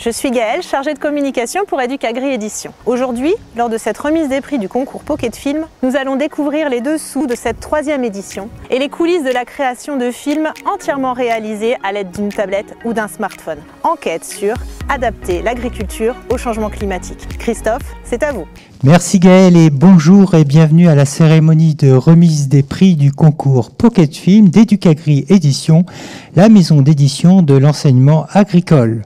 Je suis Gaëlle, chargée de communication pour Educagri Édition. Aujourd'hui, lors de cette remise des prix du concours Pocket Film, nous allons découvrir les dessous de cette 3e édition et les coulisses de la création de films entièrement réalisés à l'aide d'une tablette ou d'un smartphone. Enquête sur adapter l'agriculture au changement climatique. Christophe, c'est à vous. Merci Gaëlle et bonjour et bienvenue à la cérémonie de remise des prix du concours Pocket Film d'Educagri Édition, la maison d'édition de l'enseignement agricole.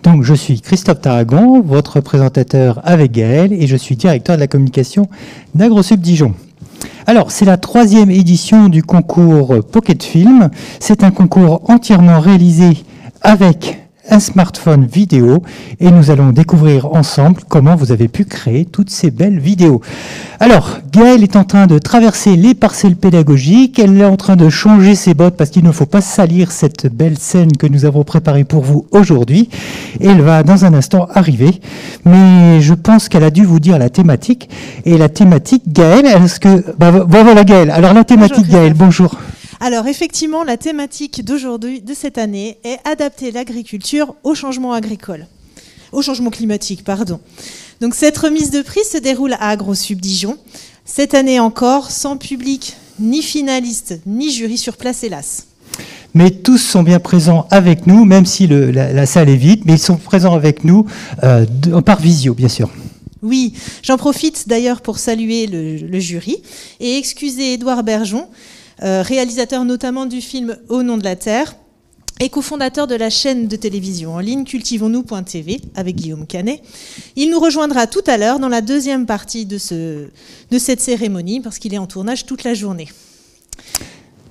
Donc je suis Christophe Tarragon, votre présentateur avec Gaëlle et je suis directeur de la communication d'AgroSub Dijon. Alors c'est la 3e édition du concours Pocket Film. C'est un concours entièrement réalisé avec un smartphone vidéo et nous allons découvrir ensemble comment vous avez pu créer toutes ces belles vidéos. Alors, Gaëlle est en train de traverser les parcelles pédagogiques, elle est en train de changer ses bottes parce qu'il ne faut pas salir cette belle scène que nous avons préparée pour vous aujourd'hui. Et elle va dans un instant arriver, mais je pense qu'elle a dû vous dire la thématique. Et la thématique, Gaëlle, est-ce que... voilà Gaëlle, alors la thématique Gaëlle, bonjour. Alors effectivement, la thématique d'aujourd'hui, de cette année, est adapter l'agriculture au changement agricole. Au changement climatique, pardon. Donc cette remise de prix se déroule à AgroSub Dijon. Cette année encore, sans public, ni finaliste, ni jury sur place, hélas. Mais tous sont bien présents avec nous, même si la salle est vide, mais ils sont présents avec nous par visio, bien sûr. Oui, j'en profite d'ailleurs pour saluer le jury et excuser Édouard Bergeon, réalisateur notamment du film Au nom de la terre et cofondateur de la chaîne de télévision en ligne cultivons-nous.tv avec Guillaume Canet. Il nous rejoindra tout à l'heure dans la 2e partie de cette cérémonie parce qu'il est en tournage toute la journée.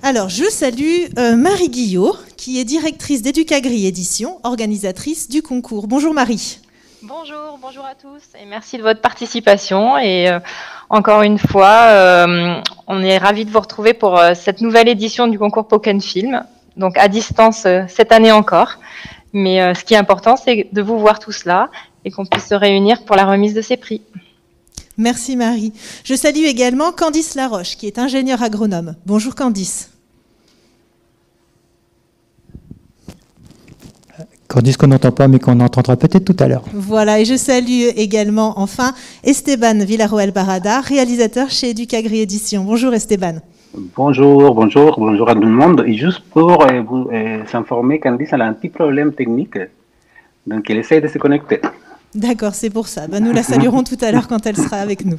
Alors, je salue Marie Guillot, qui est directrice d'Educagri Édition, organisatrice du concours. Bonjour Marie. Bonjour à tous et merci de votre participation et encore une fois, on est ravis de vous retrouver pour cette nouvelle édition du concours Pocket Film, donc à distance cette année encore. Mais ce qui est important, c'est de vous voir tous là et qu'on puisse se réunir pour la remise de ces prix. Merci Marie. Je salue également Candice Laroche, qui est ingénieure agronome. Bonjour Candice. Candice qu'on n'entend pas, mais qu'on entendra peut-être tout à l'heure. Voilà, et je salue également, enfin, Esteban Villarroel-Barada, réalisateur chez Educagri Édition. Bonjour Esteban. Bonjour à tout le monde. Et juste pour vous s'informer, Candice a un petit problème technique, donc elle essaie de se connecter. D'accord, c'est pour ça. Nous la saluerons tout à l'heure quand elle sera avec nous.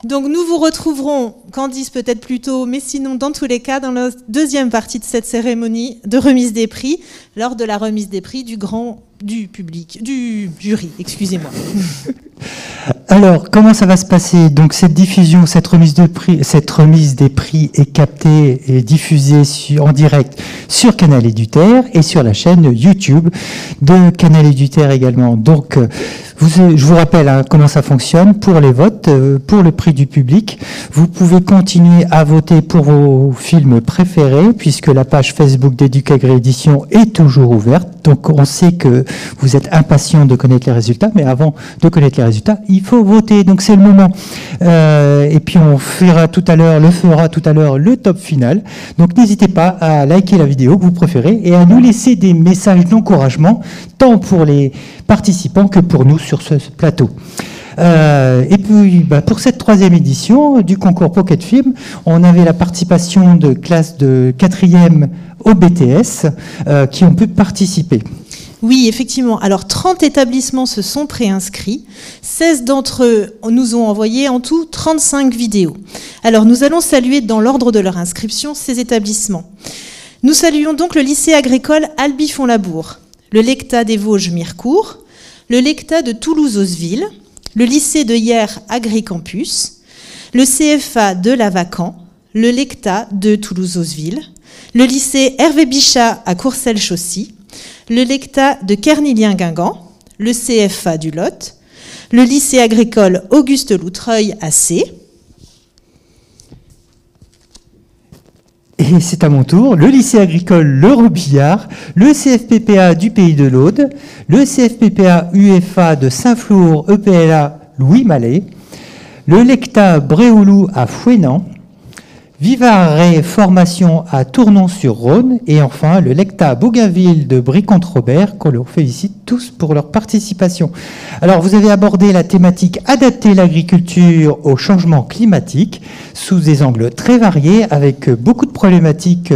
Donc nous vous retrouverons, Candice peut-être plus tôt, mais sinon dans tous les cas dans la 2e partie de cette cérémonie de remise des prix, lors de la remise des prix du jury, excusez-moi. Alors, comment ça va se passer? Donc cette diffusion, cette remise des prix est captée et diffusée en direct sur Canal Éduterre et sur la chaîne YouTube de Canal Éduterre également. Donc, je vous rappelle comment ça fonctionne pour les votes, pour le prix du public. Vous pouvez continuer à voter pour vos films préférés puisque la page Facebook d'Educagri Édition est toujours ouverte. Donc, on sait que vous êtes impatient de connaître les résultats, mais avant de connaître les résultats, il faut voter. Donc, c'est le moment. Et puis, on fera tout à l'heure le top final. Donc, n'hésitez pas à liker la vidéo que vous préférez et à nous laisser des messages d'encouragement, tant pour les participants que pour nous sur ce plateau. Et puis, pour cette 3e édition du concours Pocket Film, on avait la participation de classes de 4e au BTS qui ont pu participer. Oui, effectivement. Alors, 30 établissements se sont préinscrits. 16 d'entre eux nous ont envoyé en tout 35 vidéos. Alors, nous allons saluer dans l'ordre de leur inscription ces établissements. Nous saluons donc le lycée agricole Alby-Font-Labour, le LECTA des Vosges Mirecourt, le LECTA de Toulouse-Oseville, le lycée de Hyères Agricampus, le CFA de Lavacan, le LECTA de Toulouse-Oseville, le lycée Hervé Bichat à Courcelles-Chaussy, le LECTA de Kernilien-Guingamp, le CFA du Lot, le lycée agricole Auguste Loutreuil à C. Et c'est à mon tour, le lycée agricole Le Robillard, le CFPPA du Pays de l'Aude, le CFPPA UFA de Saint-Flour EPLA Louis Mallet, le LECTA Bréoulou à Fouesnant, Vivarais Formation à Tournon-sur-Rhône et enfin le Lecta Bougainville de Brie-Comte-Robert, qu'on leur félicite tous pour leur participation. Alors vous avez abordé la thématique adapter l'agriculture au changement climatique sous des angles très variés avec beaucoup de problématiques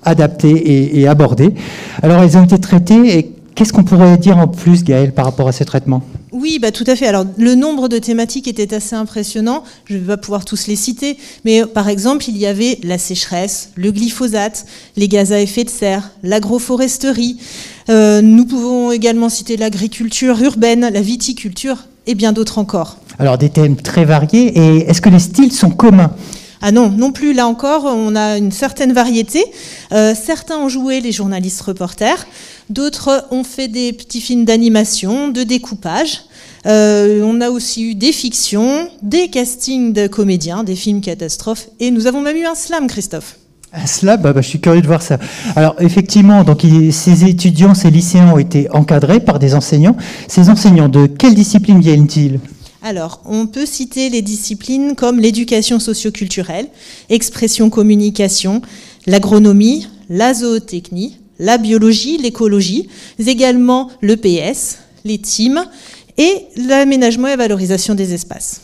adaptées et abordées. Alors elles ont été traitées et qu'est-ce qu'on pourrait dire en plus, Gaëlle, par rapport à ces traitements ? Oui, tout à fait. Alors, le nombre de thématiques était assez impressionnant. Je ne vais pas pouvoir tous les citer, mais par exemple, il y avait la sécheresse, le glyphosate, les gaz à effet de serre, l'agroforesterie. Nous pouvons également citer l'agriculture urbaine, la viticulture et bien d'autres encore. Alors, des thèmes très variés. Et est-ce que les styles sont communs ? Ah non, non plus. Là encore, on a une certaine variété. Certains ont joué les journalistes reporters. D'autres ont fait des petits films d'animation, de découpage. On a aussi eu des fictions, des castings de comédiens, des films catastrophes. Et nous avons même eu un slam, Christophe. Un slam, je suis curieux de voir ça. Alors effectivement, donc ces étudiants, ces lycéens ont été encadrés par des enseignants. Ces enseignants, de quelle discipline viennent-ils ? Alors, on peut citer les disciplines comme l'éducation socio-culturelle, expression-communication, l'agronomie, la zootechnie, la biologie, l'écologie, mais également l'EPS, les teams et l'aménagement et valorisation des espaces.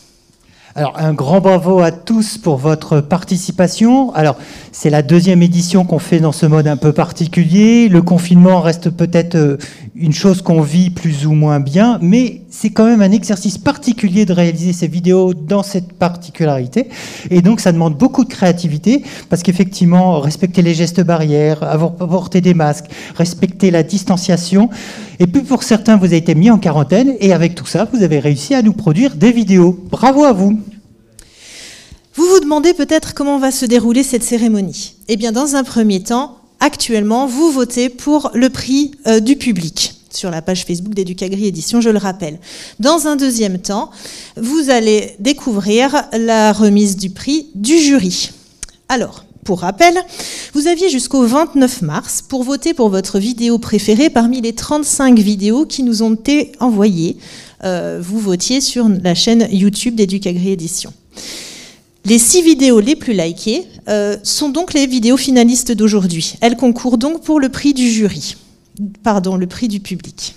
Alors, un grand bravo à tous pour votre participation. Alors, c'est la deuxième édition qu'on fait dans ce mode un peu particulier. Le confinement reste peut-être une chose qu'on vit plus ou moins bien, mais c'est quand même un exercice particulier de réaliser ces vidéos dans cette particularité. Et donc, ça demande beaucoup de créativité, parce qu'effectivement, respecter les gestes barrières, porter des masques, respecter la distanciation. Et puis, pour certains, vous avez été mis en quarantaine, et avec tout ça, vous avez réussi à nous produire des vidéos. Bravo à vous! Vous vous demandez peut-être comment va se dérouler cette cérémonie. Eh bien, dans un premier temps, actuellement, vous votez pour le prix du public sur la page Facebook d'Éducagri Édition, je le rappelle. Dans un deuxième temps, vous allez découvrir la remise du prix du jury. Alors, pour rappel, vous aviez jusqu'au 29 mars pour voter pour votre vidéo préférée parmi les 35 vidéos qui nous ont été envoyées. Vous votiez sur la chaîne YouTube d'Éducagri Édition. Les 6 vidéos les plus likées sont donc les vidéos finalistes d'aujourd'hui. Elles concourent donc pour le prix du jury. Pardon, le prix du public.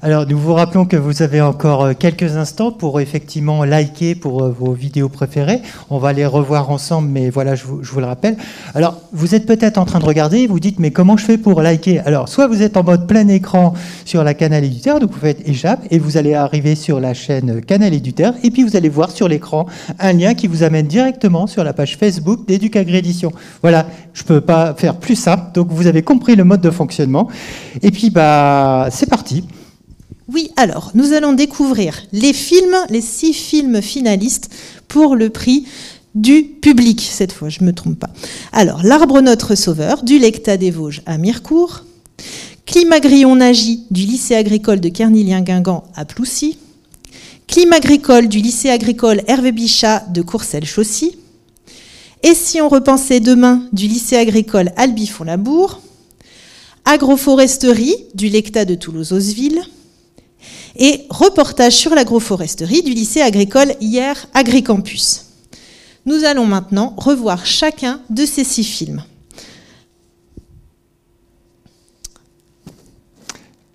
Alors, nous vous rappelons que vous avez encore quelques instants pour effectivement liker pour vos vidéos préférées. On va les revoir ensemble, mais voilà, je vous le rappelle. Alors, vous êtes peut-être en train de regarder et vous dites, mais comment je fais pour liker ? Alors, soit vous êtes en mode plein écran sur la Canal Éduterre, donc vous faites échappe et vous allez arriver sur la chaîne Canal Éduterre et puis vous allez voir sur l'écran un lien qui vous amène directement sur la page Facebook d'Éducagri Édition. Voilà, je ne peux pas faire plus simple, donc vous avez compris le mode de fonctionnement. Et puis, c'est parti. Oui, alors, nous allons découvrir les 6 films finalistes pour le prix du public, cette fois, je ne me trompe pas. Alors, L'Arbre notre sauveur, du Lecta des Vosges à Mirecourt, Climagrillon Nagy, du lycée agricole de Kernilien-Guingamp à Ploucy, Climagricole, du lycée agricole Hervé Bichat de Courcelles-Chaussy, Et si on repensait demain, du lycée agricole Albi-Font-Labour, Agroforesterie, du Lecta de Toulouse-Oseville, et reportage sur l'agroforesterie du lycée agricole Hier Agricampus. Nous allons maintenant revoir chacun de ces 6 films.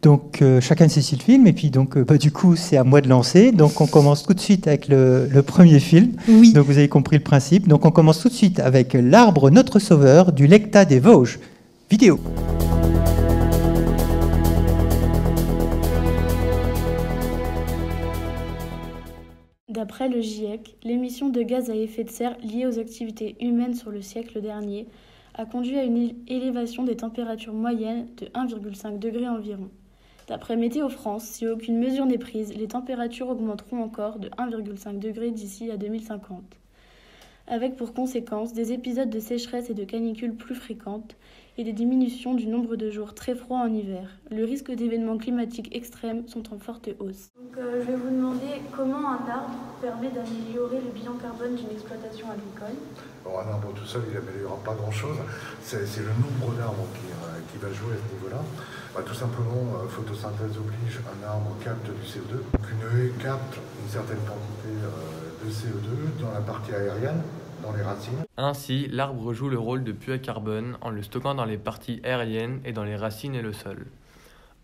Donc chacun de ces 6 films, et puis donc du coup c'est à moi de lancer. Donc on commence tout de suite avec le premier film. Oui. Donc vous avez compris le principe. Donc on commence tout de suite avec L'Arbre notre sauveur du Lecta des Vosges. Vidéo. D'après le GIEC, l'émission de gaz à effet de serre liée aux activités humaines sur le siècle dernier a conduit à une élévation des températures moyennes de 1,5 degré environ. D'après Météo France, si aucune mesure n'est prise, les températures augmenteront encore de 1,5 degré d'ici à 2050. Avec pour conséquence des épisodes de sécheresse et de canicule plus fréquentes et des diminutions du nombre de jours très froids en hiver. Le risque d'événements climatiques extrêmes sont en forte hausse. Donc, je vais vous demander comment un arbre permet d'améliorer le bilan carbone d'une exploitation agricole. Bon, un arbre tout seul, il n'améliorera pas grand-chose. C'est le nombre d'arbres qui va jouer à ce niveau-là. Tout simplement, photosynthèse oblige, un arbre capte du CO2. Donc une haie capte une certaine quantité de CO2 dans la partie aérienne, dans les racines. Ainsi, l'arbre joue le rôle de puits à carbone en le stockant dans les parties aériennes et dans les racines et le sol.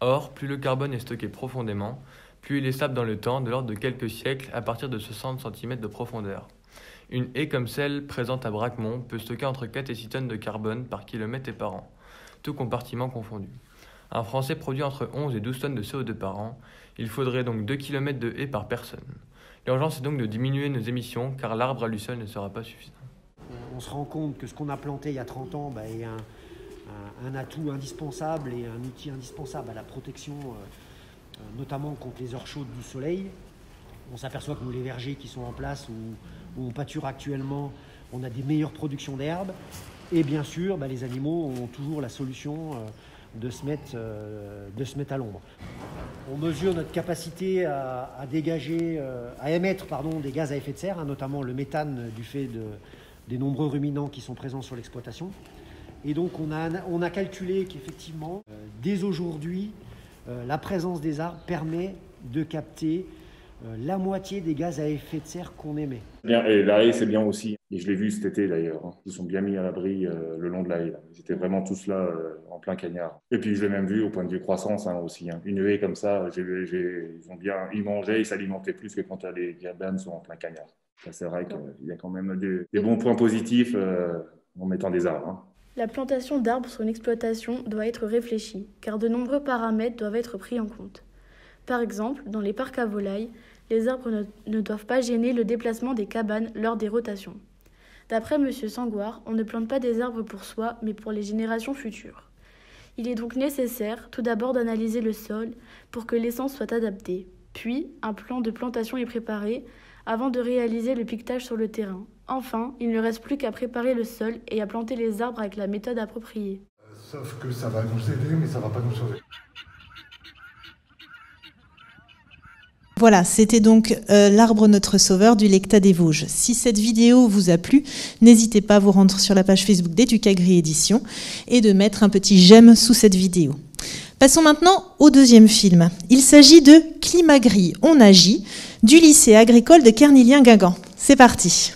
Or, plus le carbone est stocké profondément, plus il est stable dans le temps, de l'ordre de quelques siècles à partir de 60 cm de profondeur. Une haie comme celle présente à Bracmont peut stocker entre 4 et 6 tonnes de carbone par kilomètre et par an, tout compartiment confondu. Un Français produit entre 11 et 12 tonnes de CO2 par an, il faudrait donc 2 km de haies par personne. L'urgence est donc de diminuer nos émissions car l'arbre à lui seul ne sera pas suffisant. On se rend compte que ce qu'on a planté il y a 30 ans est un atout indispensable et un outil indispensable à la protection, notamment contre les heures chaudes du soleil. On s'aperçoit que nous, les vergers qui sont en place, où on pâture actuellement, on a des meilleures productions d'herbes. Et bien sûr, les animaux ont toujours la solution de se mettre à l'ombre. On mesure notre capacité à émettre des gaz à effet de serre, notamment le méthane du fait des nombreux ruminants qui sont présents sur l'exploitation. Et donc on a calculé qu'effectivement, dès aujourd'hui, la présence des arbres permet de capter la moitié des gaz à effet de serre qu'on émet. Bien, et la haie, c'est bien aussi. Et je l'ai vu cet été d'ailleurs. Ils sont bien mis à l'abri le long de la haie. Là. Ils étaient vraiment tous là en plein cagnard. Et puis je l'ai même vu au point de vue croissance aussi. Une haie comme ça, ils mangeaient, ils s'alimentaient plus que quand les cabanes sont en plein cagnard. Ça, c'est vrai qu'il y a quand même des bons points positifs en mettant des arbres. La plantation d'arbres sur une exploitation doit être réfléchie, car de nombreux paramètres doivent être pris en compte. Par exemple, dans les parcs à volailles, les arbres ne doivent pas gêner le déplacement des cabanes lors des rotations. D'après M. Sangoire, on ne plante pas des arbres pour soi, mais pour les générations futures. Il est donc nécessaire, tout d'abord, d'analyser le sol pour que l'essence soit adaptée. Puis, un plan de plantation est préparé avant de réaliser le piquetage sur le terrain. Enfin, il ne reste plus qu'à préparer le sol et à planter les arbres avec la méthode appropriée. Sauf que ça va nous aider, mais ça ne va pas nous sauver. Voilà, c'était donc l'arbre notre sauveur du Lecta des Vosges. Si cette vidéo vous a plu, n'hésitez pas à vous rendre sur la page Facebook d'Educagri Édition et de mettre un petit j'aime sous cette vidéo. Passons maintenant au deuxième film. Il s'agit de Climagri, on agit, du lycée agricole de Kernilien-Guingamp. C'est parti.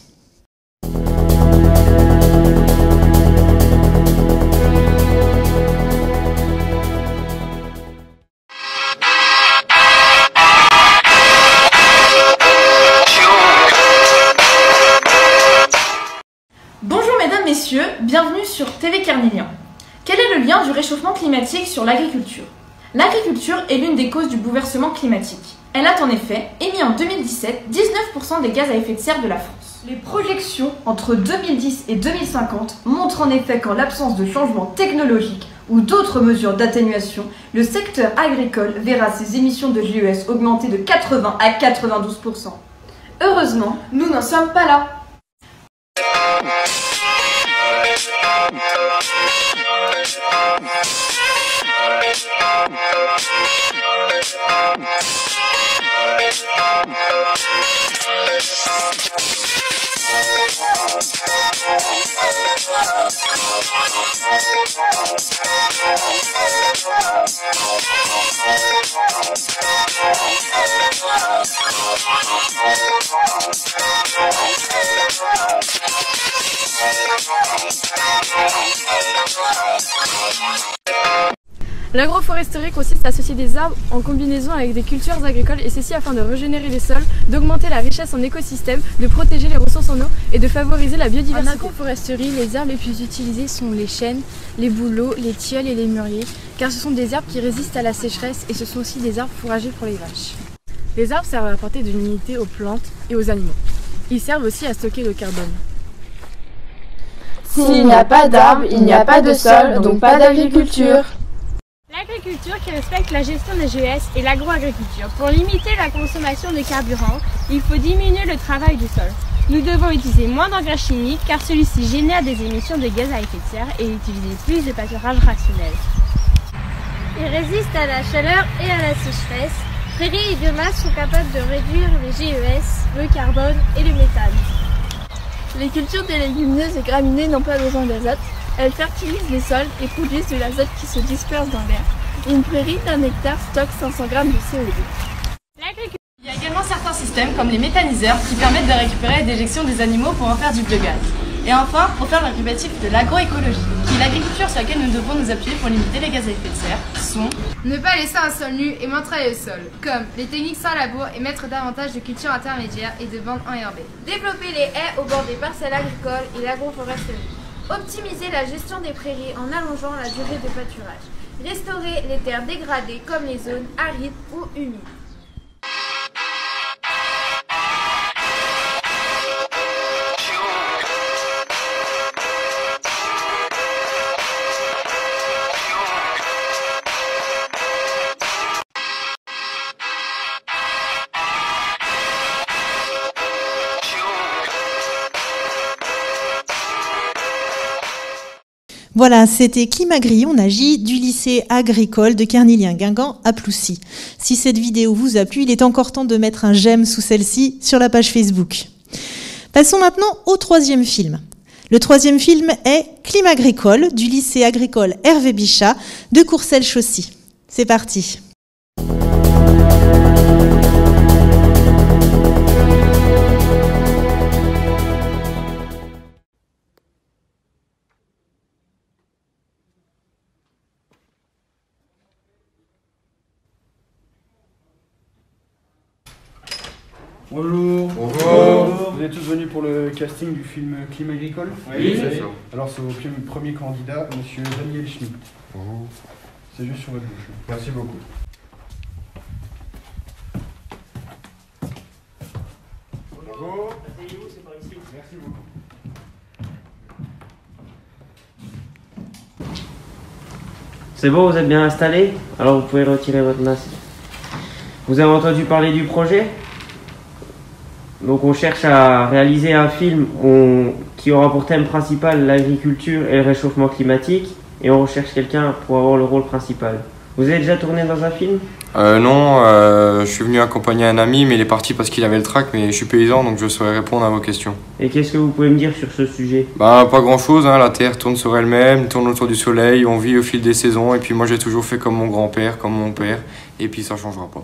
Messieurs, bienvenue sur TV Kernilien. Quel est le lien du réchauffement climatique sur l'agriculture? L'agriculture est l'une des causes du bouleversement climatique. Elle a en effet émis en 2017 19% des gaz à effet de serre de la France. Les projections entre 2010 et 2050 montrent en effet qu'en l'absence de changements technologiques ou d'autres mesures d'atténuation, le secteur agricole verra ses émissions de GES augmenter de 80 à 92%. Heureusement, nous n'en sommes pas là. L'agroforesterie consiste à associer des arbres en combinaison avec des cultures agricoles et ceci afin de régénérer les sols, d'augmenter la richesse en écosystème, de protéger les ressources en eau et de favoriser la biodiversité. En agroforesterie, les arbres les plus utilisés sont les chênes, les bouleaux, les tilleuls et les mûriers, car ce sont des arbres qui résistent à la sécheresse et ce sont aussi des arbres fourragers pour les vaches. Les arbres servent à apporter de l'humidité aux plantes et aux animaux. Ils servent aussi à stocker le carbone. S'il n'y a pas d'arbres, il n'y a pas de sol, donc pas d'agriculture. L'agriculture qui respecte la gestion des GES et l'agroagriculture. Pour limiter la consommation de carburant, il faut diminuer le travail du sol. Nous devons utiliser moins d'engrais chimiques car celui-ci génère des émissions de gaz à effet de serre et utiliser plus de pâturage rationnel. Il résiste à la chaleur et à la sécheresse. Prairies et biomasse sont capables de réduire les GES, le carbone et le méthane. Les cultures des légumineuses et graminées n'ont pas besoin d'azote. Elles fertilisent les sols et produisent de l'azote qui se disperse dans l'air. Une prairie d'un hectare stocke 500 g de CO2. Il y a également certains systèmes systèmes comme les méthaniseurs qui permettent de récupérer la déjection des animaux pour en faire du biogaz. Et enfin, pour faire l'incubatif de l'agroécologie, qui est l'agriculture sur laquelle nous devons nous appuyer pour limiter les gaz à effet de serre, sont ne pas laisser un sol nu et travailler le sol, comme les techniques sans labour et mettre davantage de cultures intermédiaires et de bandes enherbées. Développer les haies au bord des parcelles agricoles et l'agroforesterie. Optimiser la gestion des prairies en allongeant la durée de pâturage. Restaurer les terres dégradées comme les zones arides ou humides. Voilà, c'était Climagri, on agit du lycée agricole de Kernilien-Guingamp à Ploucy. Si cette vidéo vous a plu, il est encore temps de mettre un j'aime sous celle-ci sur la page Facebook. Passons maintenant au troisième film. Le troisième film est Climagricole du lycée agricole Hervé Bichat de Courcelles-Chaussy. C'est parti. Bonjour. Bonjour. Vous êtes tous venus pour le casting du film Climagricole? Oui, c'est ça. Alors c'est au premier candidat, monsieur Daniel Schmitt. Bonjour. C'est juste sur votre bouche. Merci beaucoup. Bonjour. Asseyez-vous, c'est par ici. Merci beaucoup. C'est bon, vous êtes bien installés? Alors vous pouvez retirer votre masque. Vous avez entendu parler du projet? Donc on cherche à réaliser un film qui aura pour thème principal l'agriculture et le réchauffement climatique, et on recherche quelqu'un pour avoir le rôle principal. Vous avez déjà tourné dans un film? Non, je suis venu accompagner un ami, mais il est parti parce qu'il avait le trac, mais je suis paysan, donc je saurais répondre à vos questions. Et qu'est-ce que vous pouvez me dire sur ce sujet? Bah, pas grand-chose, hein. La Terre tourne sur elle-même, tourne autour du Soleil, on vit au fil des saisons, et puis moi j'ai toujours fait comme mon grand-père, comme mon père, et puis ça changera pas.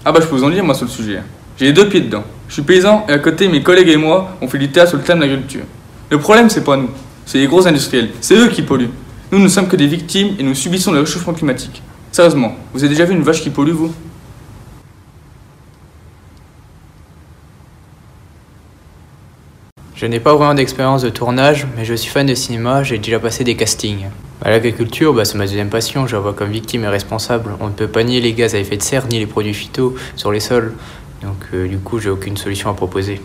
Ah bah je peux vous en dire moi sur le sujet. J'ai les deux pieds dedans. Je suis paysan et à côté mes collègues et moi on fait du théâtre sur le thème de l'agriculture. Le problème c'est pas nous, c'est les gros industriels, c'est eux qui polluent. Nous ne sommes que des victimes et nous subissons le réchauffement climatique. Sérieusement, vous avez déjà vu une vache qui pollue vous? Je n'ai pas vraiment d'expérience de tournage, mais je suis fan de cinéma, j'ai déjà passé des castings. L'agriculture, c'est ma deuxième passion, je la vois comme victime et responsable. On ne peut pas nier les gaz à effet de serre ni les produits phyto sur les sols. Donc du coup, j'ai aucune solution à proposer.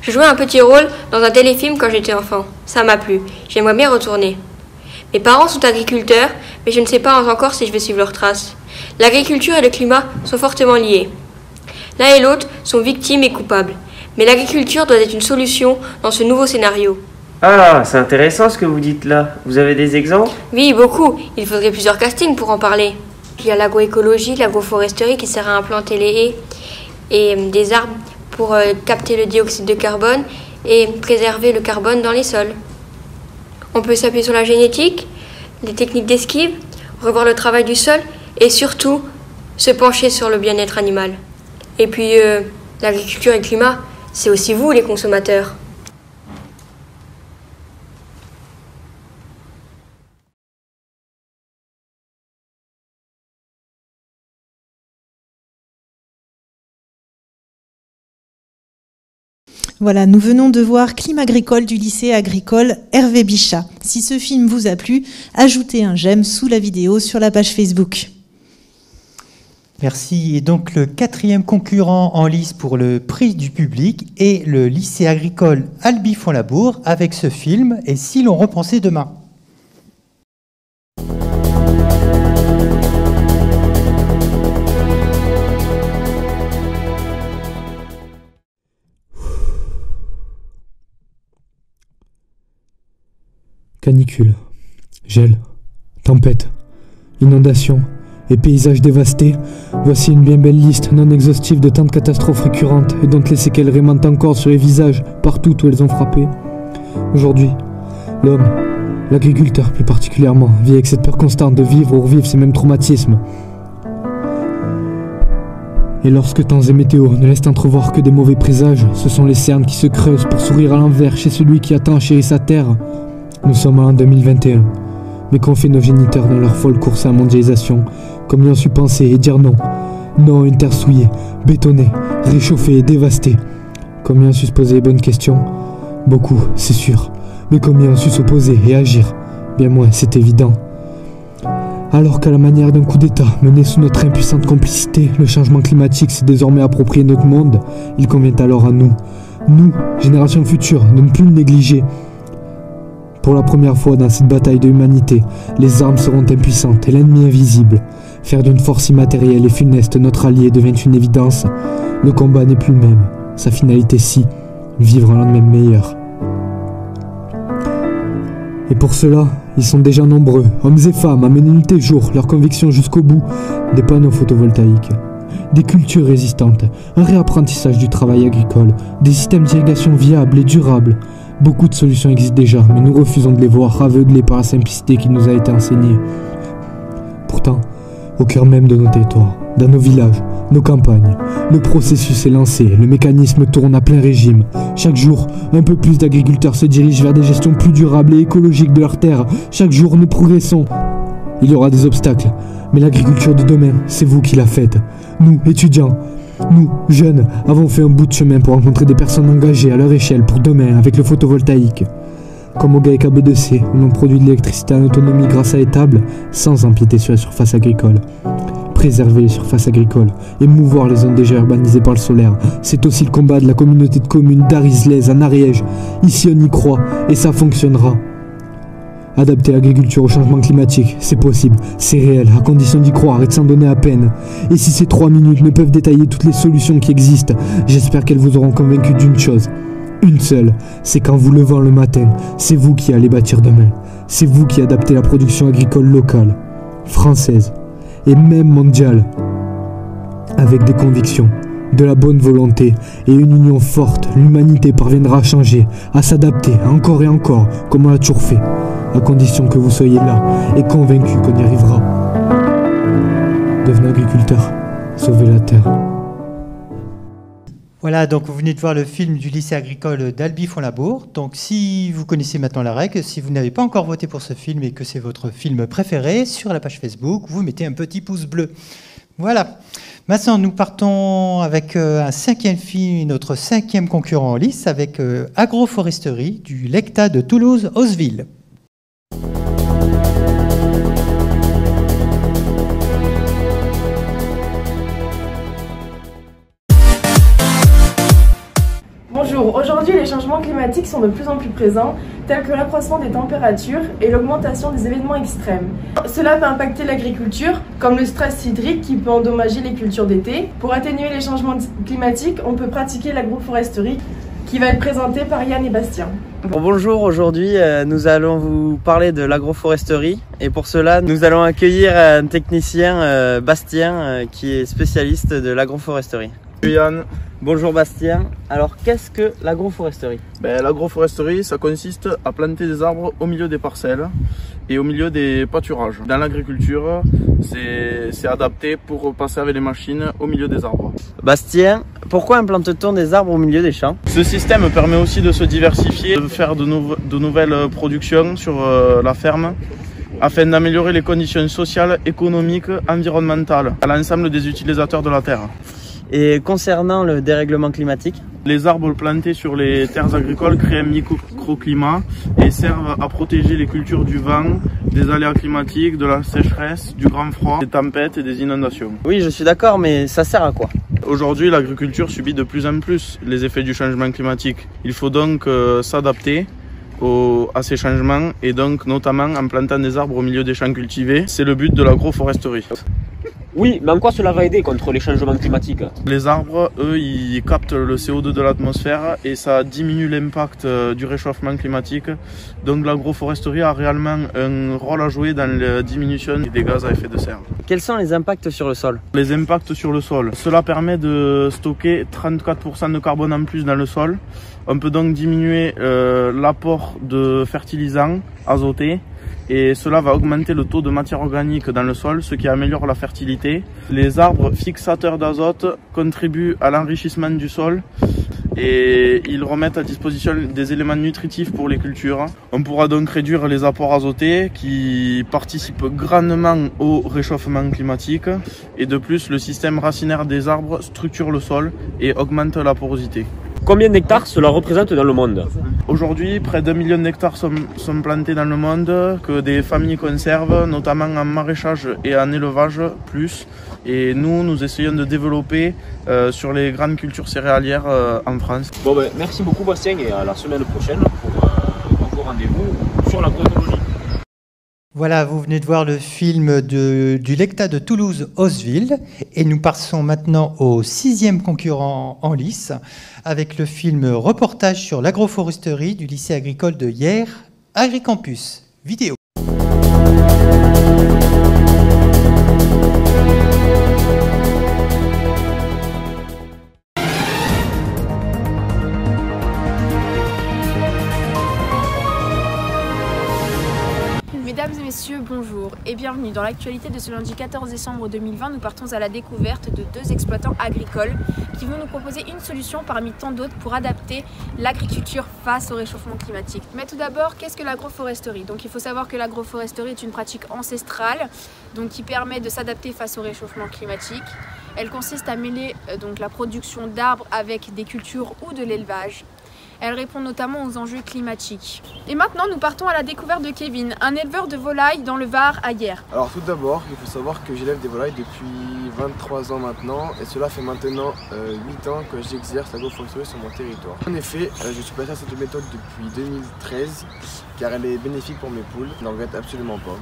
Je jouais un petit rôle dans un téléfilm quand j'étais enfant. Ça m'a plu. J'aimerais bien retourner. Mes parents sont agriculteurs, mais je ne sais pas encore si je vais suivre leurs traces. L'agriculture et le climat sont fortement liés. L'un et l'autre sont victimes et coupables. Mais l'agriculture doit être une solution dans ce nouveau scénario. Ah, c'est intéressant ce que vous dites là. Vous avez des exemples? Oui, beaucoup. Il faudrait plusieurs castings pour en parler. Il y a l'agroécologie, l'agroforesterie qui sert à implanter les haies et des arbres pour capter le dioxyde de carbone et préserver le carbone dans les sols. On peut s'appuyer sur la génétique, les techniques d'esquive, revoir le travail du sol et surtout se pencher sur le bien-être animal. Et puis l'agriculture et le climat, c'est aussi vous les consommateurs. Voilà, nous venons de voir Climagricole du lycée agricole Hervé Bichat. Si ce film vous a plu, ajoutez un j'aime sous la vidéo sur la page Facebook. Merci. Et donc le quatrième concurrent en lice pour le prix du public est le lycée agricole Albi-Font-Labour avec ce film « Et si l'on repensait demain ?» Canicule, gel, tempête, inondation et paysages dévastés, voici une bien belle liste non exhaustive de tant de catastrophes récurrentes et dont les séquelles remontent encore sur les visages partout où elles ont frappé. Aujourd'hui, l'homme L'agriculteur, plus particulièrement, vit avec cette peur constante de vivre ou revivre ces mêmes traumatismes. Et lorsque temps et météo ne laissent entrevoir que des mauvais présages, ce sont les cernes qui se creusent pour sourire à l'envers chez celui qui a tant chéri sa terre. Nous sommes en 2021. Mais qu'ont fait nos géniteurs dans leur folle course à la mondialisation? Comme ils ont su penser et dire non. Non à une terre souillée, bétonnée, réchauffée et dévastée. Comme ils ont su se poser les bonnes questions? Beaucoup, c'est sûr. Mais combien ont su s'opposer et agir? Bien moins, c'est évident. Alors qu'à la manière d'un coup d'État mené sous notre impuissante complicité, le changement climatique s'est désormais approprié notre monde, il convient alors à nous, générations futures, de ne plus le négliger. Pour la première fois dans cette bataille de l'humanité, les armes seront impuissantes et l'ennemi invisible. Faire d'une force immatérielle et funeste notre allié devient une évidence. Le combat n'est plus le même, sa finalité si, vivre un lendemain meilleur. Et pour cela, ils sont déjà nombreux, hommes et femmes, à mener nuit et jour leurs convictions jusqu'au bout. Des panneaux photovoltaïques, des cultures résistantes, un réapprentissage du travail agricole, des systèmes d'irrigation viables et durables. Beaucoup de solutions existent déjà, mais nous refusons de les voir, aveuglés par la simplicité qui nous a été enseignée. Pourtant, au cœur même de nos territoires, dans nos villages, nos campagnes, le processus est lancé, le mécanisme tourne à plein régime. Chaque jour, un peu plus d'agriculteurs se dirigent vers des gestions plus durables et écologiques de leurs terres. Chaque jour, nous progressons. Il y aura des obstacles, mais l'agriculture de demain, c'est vous qui la faites. Nous, étudiants, nous, jeunes, avons fait un bout de chemin pour rencontrer des personnes engagées à leur échelle pour demain avec le photovoltaïque. Comme au GAEC B2C, où l'on produit de l'électricité en autonomie grâce à l'étable, sans empiéter sur la surface agricole. Préserver les surfaces agricoles, émouvoir les zones déjà urbanisées par le solaire, c'est aussi le combat de la communauté de communes d'Aris-Lez en Ariège. Ici on y croit, et ça fonctionnera. Adapter l'agriculture au changement climatique, c'est possible, c'est réel, à condition d'y croire et de s'en donner à peine. Et si ces 3 minutes ne peuvent détailler toutes les solutions qui existent, j'espère qu'elles vous auront convaincu d'une chose. Une seule, c'est qu'en vous levant le matin, c'est vous qui allez bâtir demain. C'est vous qui adaptez la production agricole locale, française et même mondiale, avec des convictions, de la bonne volonté et une union forte. L'humanité parviendra à changer, à s'adapter encore et encore, comme on l'a toujours fait, à condition que vous soyez là et convaincus qu'on y arrivera. Devenez agriculteur, sauvez la terre. Voilà, donc vous venez de voir le film du lycée agricole d'Albi-Font-Labour. Donc si vous connaissez maintenant la règle, si vous n'avez pas encore voté pour ce film et que c'est votre film préféré, sur la page Facebook, vous mettez un petit pouce bleu. Voilà. Maintenant, nous partons avec un 5e film, notre 5e concurrent en lice, avec Agroforesterie du LECTA de Toulouse-Hausseville. Bonjour, aujourd'hui les changements climatiques sont de plus en plus présents, tels que l'accroissement des températures et l'augmentation des événements extrêmes. Cela peut impacter l'agriculture, comme le stress hydrique qui peut endommager les cultures d'été. Pour atténuer les changements climatiques, on peut pratiquer l'agroforesterie, qui va être présentée par Yann et Bastien. Bonjour, aujourd'hui nous allons vous parler de l'agroforesterie et pour cela nous allons accueillir un technicien, Bastien, qui est spécialiste de l'agroforesterie. Yann. Bonjour Bastien, alors qu'est-ce que l'agroforesterie? L'agroforesterie, ça consiste à planter des arbres au milieu des parcelles et au milieu des pâturages. Dans l'agriculture, c'est adapté pour passer avec les machines au milieu des arbres. Bastien, pourquoi implante-t-on des arbres au milieu des champs? Ce système permet aussi de se diversifier, de faire de nouvelles productions sur la ferme, afin d'améliorer les conditions sociales, économiques, environnementales à l'ensemble des utilisateurs de la terre. Et concernant le dérèglement climatique? Les arbres plantés sur les terres agricoles créent un microclimat et servent à protéger les cultures du vent, des aléas climatiques, de la sécheresse, du grand froid, des tempêtes et des inondations. Oui, je suis d'accord, mais ça sert à quoi? Aujourd'hui, l'agriculture subit de plus en plus les effets du changement climatique. Il faut donc s'adapter à ces changements et donc notamment en plantant des arbres au milieu des champs cultivés. C'est le but de l'agroforesterie. Oui, mais en quoi cela va aider contre les changements climatiques? Les arbres, eux, ils captent le CO2 de l'atmosphère et ça diminue l'impact du réchauffement climatique. Donc l'agroforesterie a réellement un rôle à jouer dans la diminution des gaz à effet de serre. Quels sont les impacts sur le sol? Les impacts sur le sol. Cela permet de stocker 34% de carbone en plus dans le sol. On peut donc diminuer l'apport de fertilisants azotés. Et cela va augmenter le taux de matière organique dans le sol, ce qui améliore la fertilité. Les arbres fixateurs d'azote contribuent à l'enrichissement du sol et ils remettent à disposition des éléments nutritifs pour les cultures. On pourra donc réduire les apports azotés qui participent grandement au réchauffement climatique. Et de plus, le système racinaire des arbres structure le sol et augmente la porosité. Combien d'hectares cela représente dans le monde? Aujourd'hui, près d'1 million d'hectares sont plantés dans le monde, que des familles conservent, notamment en maraîchage et en élevage plus. Et nous essayons de développer sur les grandes cultures céréalières en France. Bon ben, merci beaucoup Bastien et à la semaine prochaine pour un nouveau rendez-vous sur l'agroécologie. Voilà, vous venez de voir le film du Lecta de Toulouse, Oswil, et nous passons maintenant au 6e concurrent en lice, avec le film Reportage sur l'agroforesterie du lycée agricole de Hyères, Agricampus, vidéo. Mesdames et messieurs, bonjour et bienvenue. Dans l'actualité de ce lundi 14 décembre 2020, nous partons à la découverte de 2 exploitants agricoles qui vont nous proposer une solution parmi tant d'autres pour adapter l'agriculture face au réchauffement climatique. Mais tout d'abord, qu'est-ce que l'agroforesterie? Donc il faut savoir que l'agroforesterie est une pratique ancestrale qui permet de s'adapter face au réchauffement climatique. Elle consiste à mêler la production d'arbres avec des cultures ou de l'élevage. Elle répond notamment aux enjeux climatiques. Et maintenant, nous partons à la découverte de Kevin, un éleveur de volailles dans le Var à Hyères. Alors tout d'abord, il faut savoir que j'élève des volailles depuis 23 ans maintenant et cela fait maintenant 8 ans que j'exerce l'agroforesterie sur mon territoire. En effet, je suis passé à cette méthode depuis 2013 car elle est bénéfique pour mes poules, je n'en regrette absolument pas.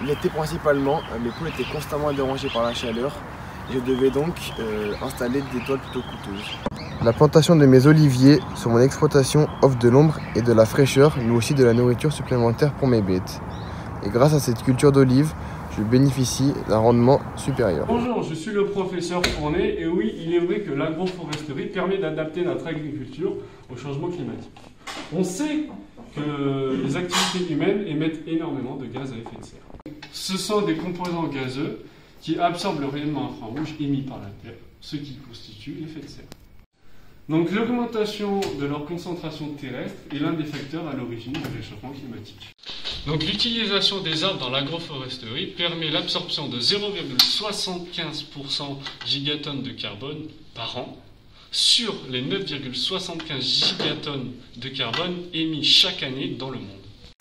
L'été principalement, mes poules étaient constamment dérangées par la chaleur et je devais donc installer des toiles plutôt coûteuses. La plantation de mes oliviers sur mon exploitation offre de l'ombre et de la fraîcheur, mais aussi de la nourriture supplémentaire pour mes bêtes. Et grâce à cette culture d'olives, je bénéficie d'un rendement supérieur. Bonjour, je suis le professeur Fournet et oui, il est vrai que l'agroforesterie permet d'adapter notre agriculture au changement climatique. On sait que les activités humaines émettent énormément de gaz à effet de serre. Ce sont des composants gazeux qui absorbent le rayonnement infrarouge émis par la Terre, ce qui constitue l'effet de serre. Donc l'augmentation de leur concentration terrestre est l'un des facteurs à l'origine du réchauffement climatique. Donc l'utilisation des arbres dans l'agroforesterie permet l'absorption de 0,75% gigatonnes de carbone par an sur les 9,75 gigatonnes de carbone émis chaque année dans le monde.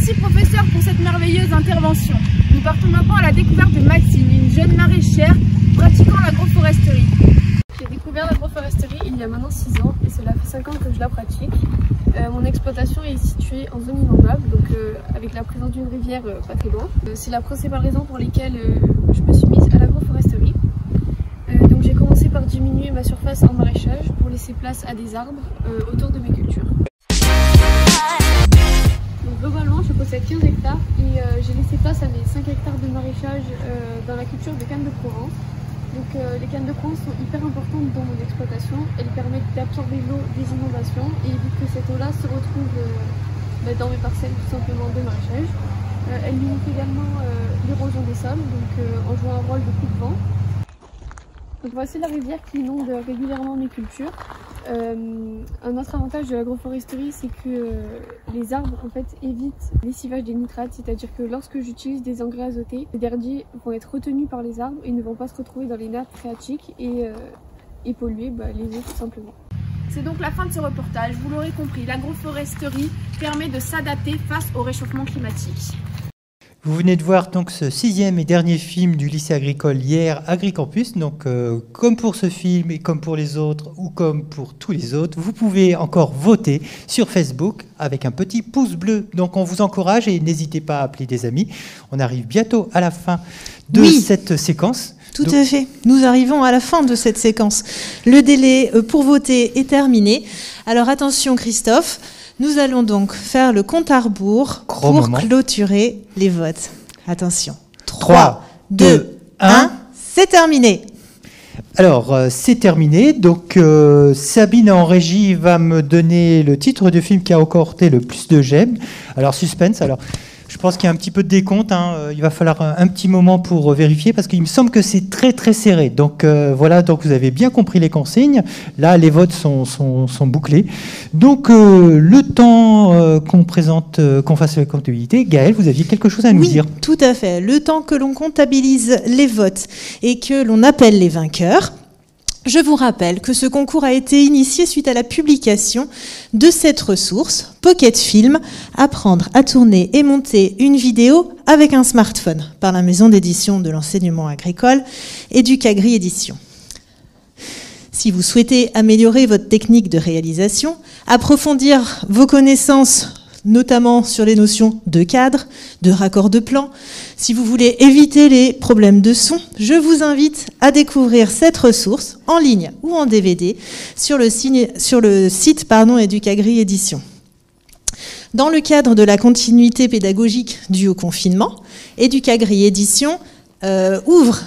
Merci professeur pour cette merveilleuse intervention. Nous partons maintenant à la découverte de Maxime, une jeune maraîchère pratiquant l'agroforesterie. J'ai découvert l'agroforesterie il y a maintenant 6 ans et cela fait 5 ans que je la pratique. Mon exploitation est située en zone inondable, donc avec la présence d'une rivière pas très loin. C'est la principale raison pour laquelle je me suis mise à l'agroforesterie. Donc j'ai commencé par diminuer ma surface en maraîchage pour laisser place à des arbres autour de mes cultures. Donc globalement je possède 15 hectares et j'ai laissé place à mes 5 hectares de maraîchage dans la culture de canne de Provence. Donc les cannes de Provence sont hyper importantes dans mon exploitation. Elles permettent d'absorber l'eau des inondations et évitent que cette eau-là se retrouve dans mes parcelles tout simplement de maraîchage. Elles limitent également l'érosion des sols en jouant un rôle de coupe-vent. Donc voici la rivière qui inonde régulièrement mes cultures. Un autre avantage de l'agroforesterie, c'est que les arbres en fait évitent le lessivage des nitrates, c'est-à-dire que lorsque j'utilise des engrais azotés, les derniers vont être retenus par les arbres et ne vont pas se retrouver dans les nappes phréatiques et polluer les eaux tout simplement. C'est donc la fin de ce reportage. Vous l'aurez compris, l'agroforesterie permet de s'adapter face au réchauffement climatique. Vous venez de voir donc ce 6e et dernier film du lycée agricole Hyères, Agricampus. Donc, comme pour ce film et comme pour les autres ou comme pour tous les autres, vous pouvez encore voter sur Facebook avec un petit pouce bleu. Donc, on vous encourage et n'hésitez pas à appeler des amis. On arrive bientôt à la fin de cette séquence. Tout à fait. Nous arrivons à la fin de cette séquence. Le délai pour voter est terminé. Alors attention Christophe, nous allons donc faire le compte à rebours pour clôturer les votes. Attention. 3, 2, 1, c'est terminé. Alors, c'est terminé. Donc, Sabine en régie va me donner le titre du film qui a emporté le plus de j'aime. Alors, suspense. Alors, je pense qu'il y a un petit peu de décompte. Il va falloir un petit moment pour vérifier parce qu'il me semble que c'est très très serré. Donc voilà, donc vous avez bien compris les consignes. Là, les votes sont bouclés. Donc le temps qu'on fasse la comptabilité, Gaëlle, vous aviez quelque chose à nous dire? Tout à fait. Le temps que l'on comptabilise les votes et que l'on appelle les vainqueurs. Je vous rappelle que ce concours a été initié suite à la publication de cette ressource, Pocket Film, apprendre à tourner et monter une vidéo avec un smartphone, par la maison d'édition de l'enseignement agricole, Educagri Édition. Si vous souhaitez améliorer votre technique de réalisation, approfondir vos connaissances notamment sur les notions de cadre, de raccord de plan. Si vous voulez éviter les problèmes de son, je vous invite à découvrir cette ressource en ligne ou en DVD sur le site Educagri Édition. Dans le cadre de la continuité pédagogique due au confinement, Educagri Édition ouvre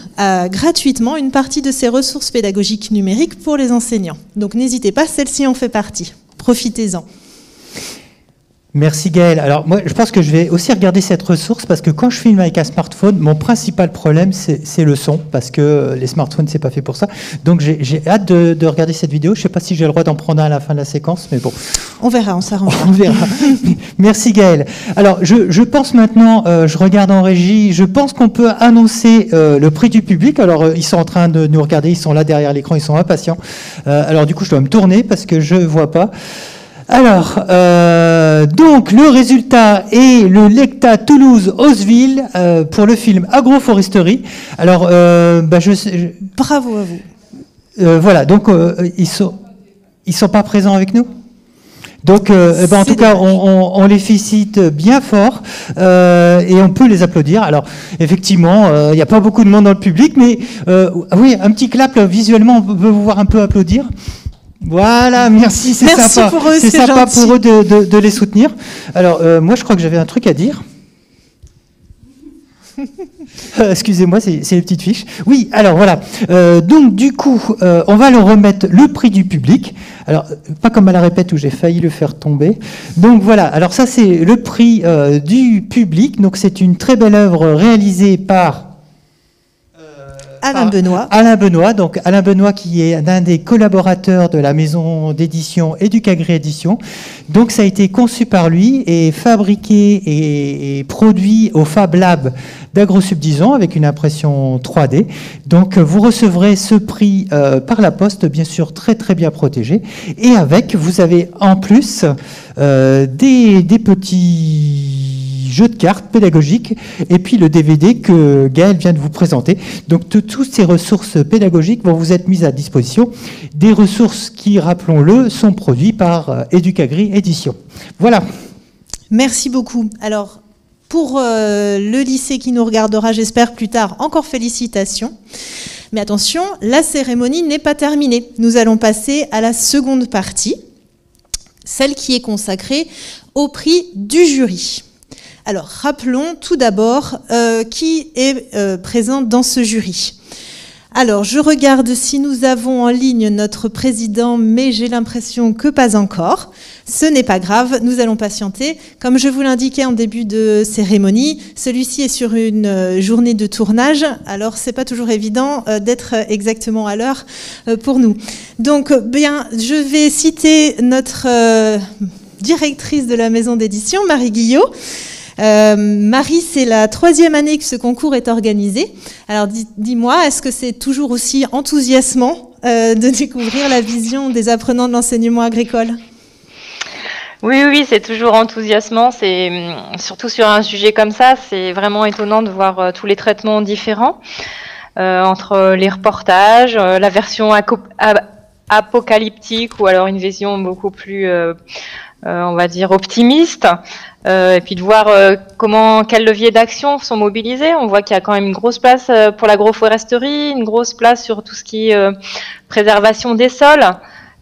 gratuitement une partie de ses ressources pédagogiques numériques pour les enseignants. Donc n'hésitez pas, celle-ci en fait partie. Profitez-en. Merci Gaëlle. Alors moi je pense que je vais aussi regarder cette ressource parce que quand je filme avec un smartphone, mon principal problème c'est le son parce que les smartphones c'est pas fait pour ça. Donc j'ai hâte de regarder cette vidéo. Je sais pas si j'ai le droit d'en prendre un à la fin de la séquence, mais bon. On verra, on s'arrange. On verra. Merci Gaëlle. Alors je pense maintenant, je regarde en régie, je pense qu'on peut annoncer le prix du public. Alors ils sont en train de nous regarder, ils sont là derrière l'écran, ils sont impatients. Alors du coup je dois me tourner parce que je vois pas. Alors, donc le résultat est le Lecta Toulouse-Hausseville pour le film Agroforesterie. Alors, bravo à vous. Voilà, donc ils sont pas présents avec nous. Donc, en tout cas, on les félicite bien fort et on peut les applaudir. Alors, effectivement, il n'y a pas beaucoup de monde dans le public, mais oui, un petit clap visuellement, on peut vous voir un peu applaudir. Voilà, merci, c'est sympa. Pour eux, c'est sympa pour eux de les soutenir. Alors, moi, je crois que j'avais un truc à dire. Excusez-moi, c'est les petites fiches. Oui, alors voilà. Donc, du coup, on va leur remettre le prix du public. Alors, pas comme à la répète où j'ai failli le faire tomber. Donc, voilà. Alors, ça, c'est le prix du public. Donc, c'est une très belle œuvre réalisée par Alain Benoît. Alain Benoît, donc Alain Benoît qui est l'un des collaborateurs de la maison d'édition Educagri Édition. Donc ça a été conçu par lui et fabriqué et produit au Fab Lab d'AgroSubdison avec une impression 3D. Donc vous recevrez ce prix par la poste, bien sûr très très bien protégé. Et avec, vous avez en plus des petits jeux de cartes pédagogiques et puis le DVD que Gaëlle vient de vous présenter. Donc toutes ces ressources pédagogiques vont vous être mises à disposition. Des ressources qui, rappelons-le, sont produites par Educagri Édition. Voilà. Merci beaucoup. Alors, pour le lycée qui nous regardera, j'espère plus tard, encore félicitations. Mais attention, la cérémonie n'est pas terminée. Nous allons passer à la seconde partie, celle qui est consacrée au prix du jury. Alors, rappelons tout d'abord qui est présent dans ce jury. Alors, je regarde si nous avons en ligne notre président, mais j'ai l'impression que pas encore. Ce n'est pas grave, nous allons patienter. Comme je vous l'indiquais en début de cérémonie, celui-ci est sur une journée de tournage, alors c'est pas toujours évident d'être exactement à l'heure pour nous. Donc, bien, je vais citer notre directrice de la maison d'édition, Marie Guillot. Marie, c'est la 3e année que ce concours est organisé. Alors dis-moi, est-ce que c'est toujours aussi enthousiasmant de découvrir la vision des apprenants de l'enseignement agricole ? Oui, c'est toujours enthousiasmant. C'est surtout sur un sujet comme ça, c'est vraiment étonnant de voir tous les traitements différents entre les reportages, la version apocalyptique ou alors une vision beaucoup plus on va dire, optimiste. Et puis de voir quels leviers d'action sont mobilisés. On voit qu'il y a quand même une grosse place pour l'agroforesterie, une grosse place sur tout ce qui est préservation des sols.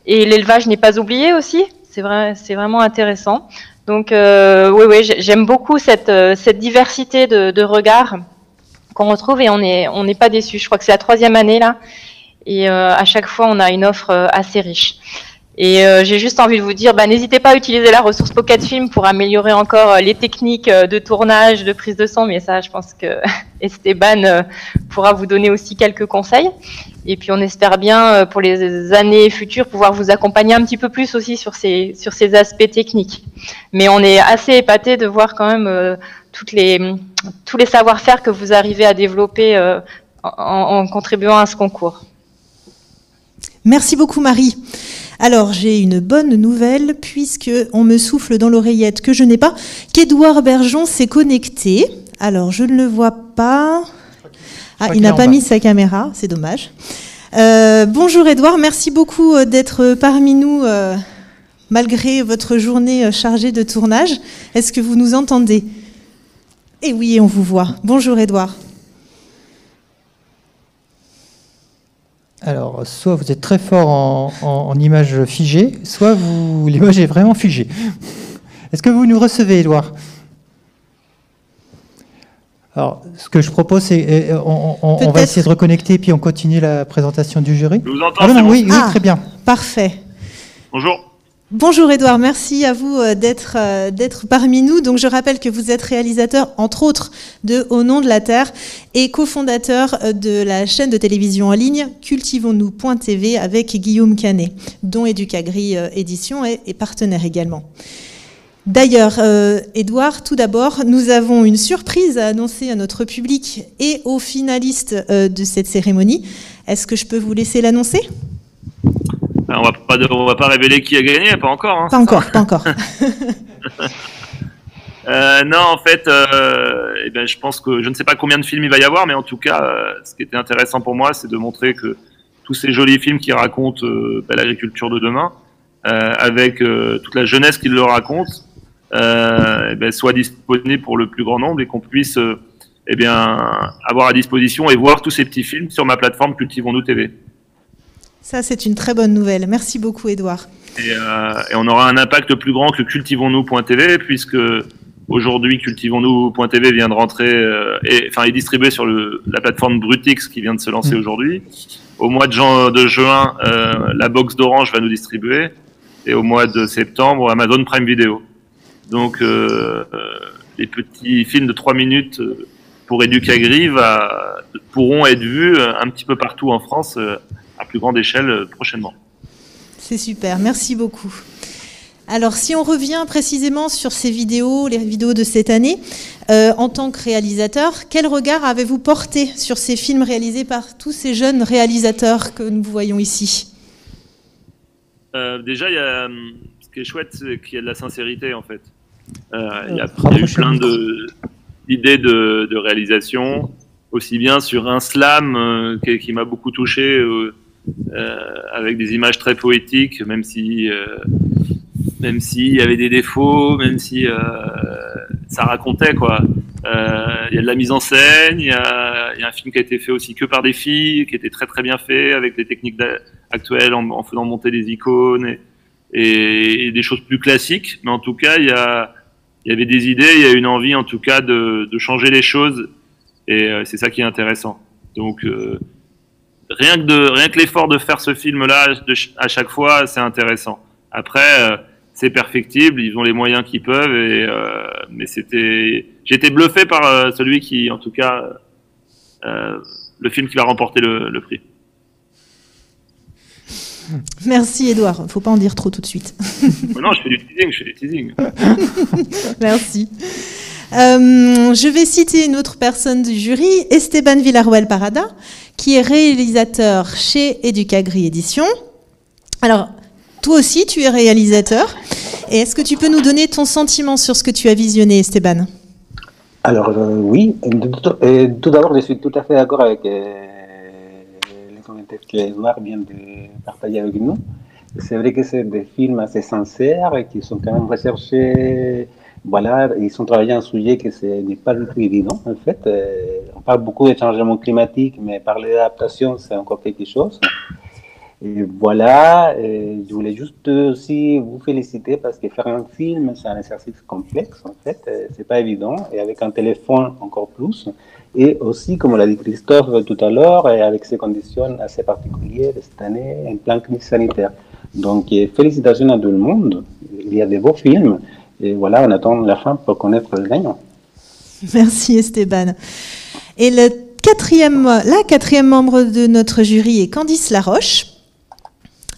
Et l'élevage n'est pas oublié aussi. C'est vraiment intéressant. Donc oui, j'aime beaucoup cette diversité de regards qu'on retrouve et on n'est pas déçus. Je crois que c'est la 3e année là. Et à chaque fois, on a une offre assez riche. Et j'ai juste envie de vous dire, n'hésitez pas à utiliser la ressource Pocket Film pour améliorer encore les techniques de tournage, de prise de son, mais ça, je pense que Esteban pourra vous donner aussi quelques conseils. Et puis, on espère bien, pour les années futures, pouvoir vous accompagner un petit peu plus aussi sur ces aspects techniques. Mais on est assez épatés de voir quand même tous les savoir-faire que vous arrivez à développer en contribuant à ce concours. Merci beaucoup, Marie. Alors, j'ai une bonne nouvelle, puisque on me souffle dans l'oreillette que je n'ai pas, qu'Édouard Bergeon s'est connecté. Alors, je ne le vois pas. Ah, il n'a pas mis sa caméra, c'est dommage. Bonjour Édouard, merci beaucoup d'être parmi nous, malgré votre journée chargée de tournage. Est-ce que vous nous entendez? Eh oui, on vous voit. Bonjour Édouard. Alors, soit vous êtes très fort en images figées, soit l'image est vraiment figée. Est-ce que vous nous recevez, Édouard? Alors, ce que je propose, c'est on va essayer de reconnecter, puis on continue la présentation du jury. Je vous entends, oui, très bien. Parfait. Bonjour. Bonjour Édouard, merci à vous d'être parmi nous. Donc je rappelle que vous êtes réalisateur, entre autres, de Au nom de la terre et cofondateur de la chaîne de télévision en ligne Cultivons-nous.tv avec Guillaume Canet, dont Educagri Édition est partenaire également. D'ailleurs, Édouard, tout d'abord, nous avons une surprise à annoncer à notre public et aux finalistes de cette cérémonie. Est-ce que je peux vous laisser l'annoncer ? On va pas révéler qui a gagné, pas encore. Hein, pas encore. Non, en fait, je pense que je ne sais pas combien de films il va y avoir, mais en tout cas, ce qui était intéressant pour moi, c'est de montrer que tous ces jolis films qui racontent l'agriculture de demain, avec toute la jeunesse qui le raconte, soient disponibles pour le plus grand nombre et qu'on puisse avoir à disposition et voir tous ces petits films sur ma plateforme Cultivons-nous TV. Ça, c'est une très bonne nouvelle. Merci beaucoup, Édouard. Et on aura un impact plus grand que Cultivons-nous.tv, puisque aujourd'hui, Cultivons-nous.tv vient de rentrer, est distribué sur la plateforme Brutix qui vient de se lancer aujourd'hui. Au mois de juin, la box d'Orange va nous distribuer. Et au mois de septembre, Amazon Prime Video. Donc, les petits films de 3 minutes pour Educagri pourront être vus un petit peu partout en France, à plus grande échelle prochainement. C'est super, merci beaucoup. Alors, si on revient précisément sur ces vidéos, les vidéos de cette année, en tant que réalisateur, quel regard avez-vous porté sur ces films réalisés par tous ces jeunes réalisateurs que nous voyons ici ? Déjà, ce qui est chouette, c'est qu'il y a de la sincérité, en fait. Il y a eu plein d'idées de réalisation, aussi bien sur un slam qui m'a beaucoup touché, avec des images très poétiques, même s'il y avait des défauts, même si ça racontait, quoi. Il y a de la mise en scène, il y a un film qui a été fait aussi que par des filles, qui était très très bien fait, avec des techniques actuelles, en faisant monter des icônes et des choses plus classiques. Mais en tout cas, il y avait des idées, il y a une envie en tout cas de changer les choses, et c'est ça qui est intéressant. Donc rien que l'effort de faire ce film-là à chaque fois, c'est intéressant. Après, c'est perfectible, ils ont les moyens qu'ils peuvent, mais j'étais bluffé par celui qui, en tout cas, le film qui va remporter le prix. Merci Édouard, il ne faut pas en dire trop tout de suite. Non, je fais du teasing. Merci. Je vais citer une autre personne du jury, Esteban Villarroel-Parada, qui est réalisateur chez Educagri Édition. Alors, toi aussi, tu es réalisateur. Et est-ce que tu peux nous donner ton sentiment sur ce que tu as visionné, Esteban ? Alors, oui. Tout d'abord, je suis tout à fait d'accord avec les commentaires que Edouard vient de partager avec nous. C'est vrai que c'est des films assez sincères et qui sont quand même recherchés. Voilà, ils sont travaillés un sujet que n'est pas du tout évident, en fait. On parle beaucoup des changements climatiques, mais parler d'adaptation, c'est encore quelque chose. Et voilà, je voulais juste aussi vous féliciter parce que faire un film, c'est un exercice complexe, en fait. C'est pas évident, et avec un téléphone encore plus. Et aussi, comme l'a dit Christophe tout à l'heure, et avec ces conditions assez particulières de cette année, en plein crise sanitaire. Donc, félicitations à tout le monde. Il y a des beaux films. Et voilà, on attend la fin pour connaître le gagnant. Merci Esteban. Et la quatrième membre de notre jury est Candice Laroche.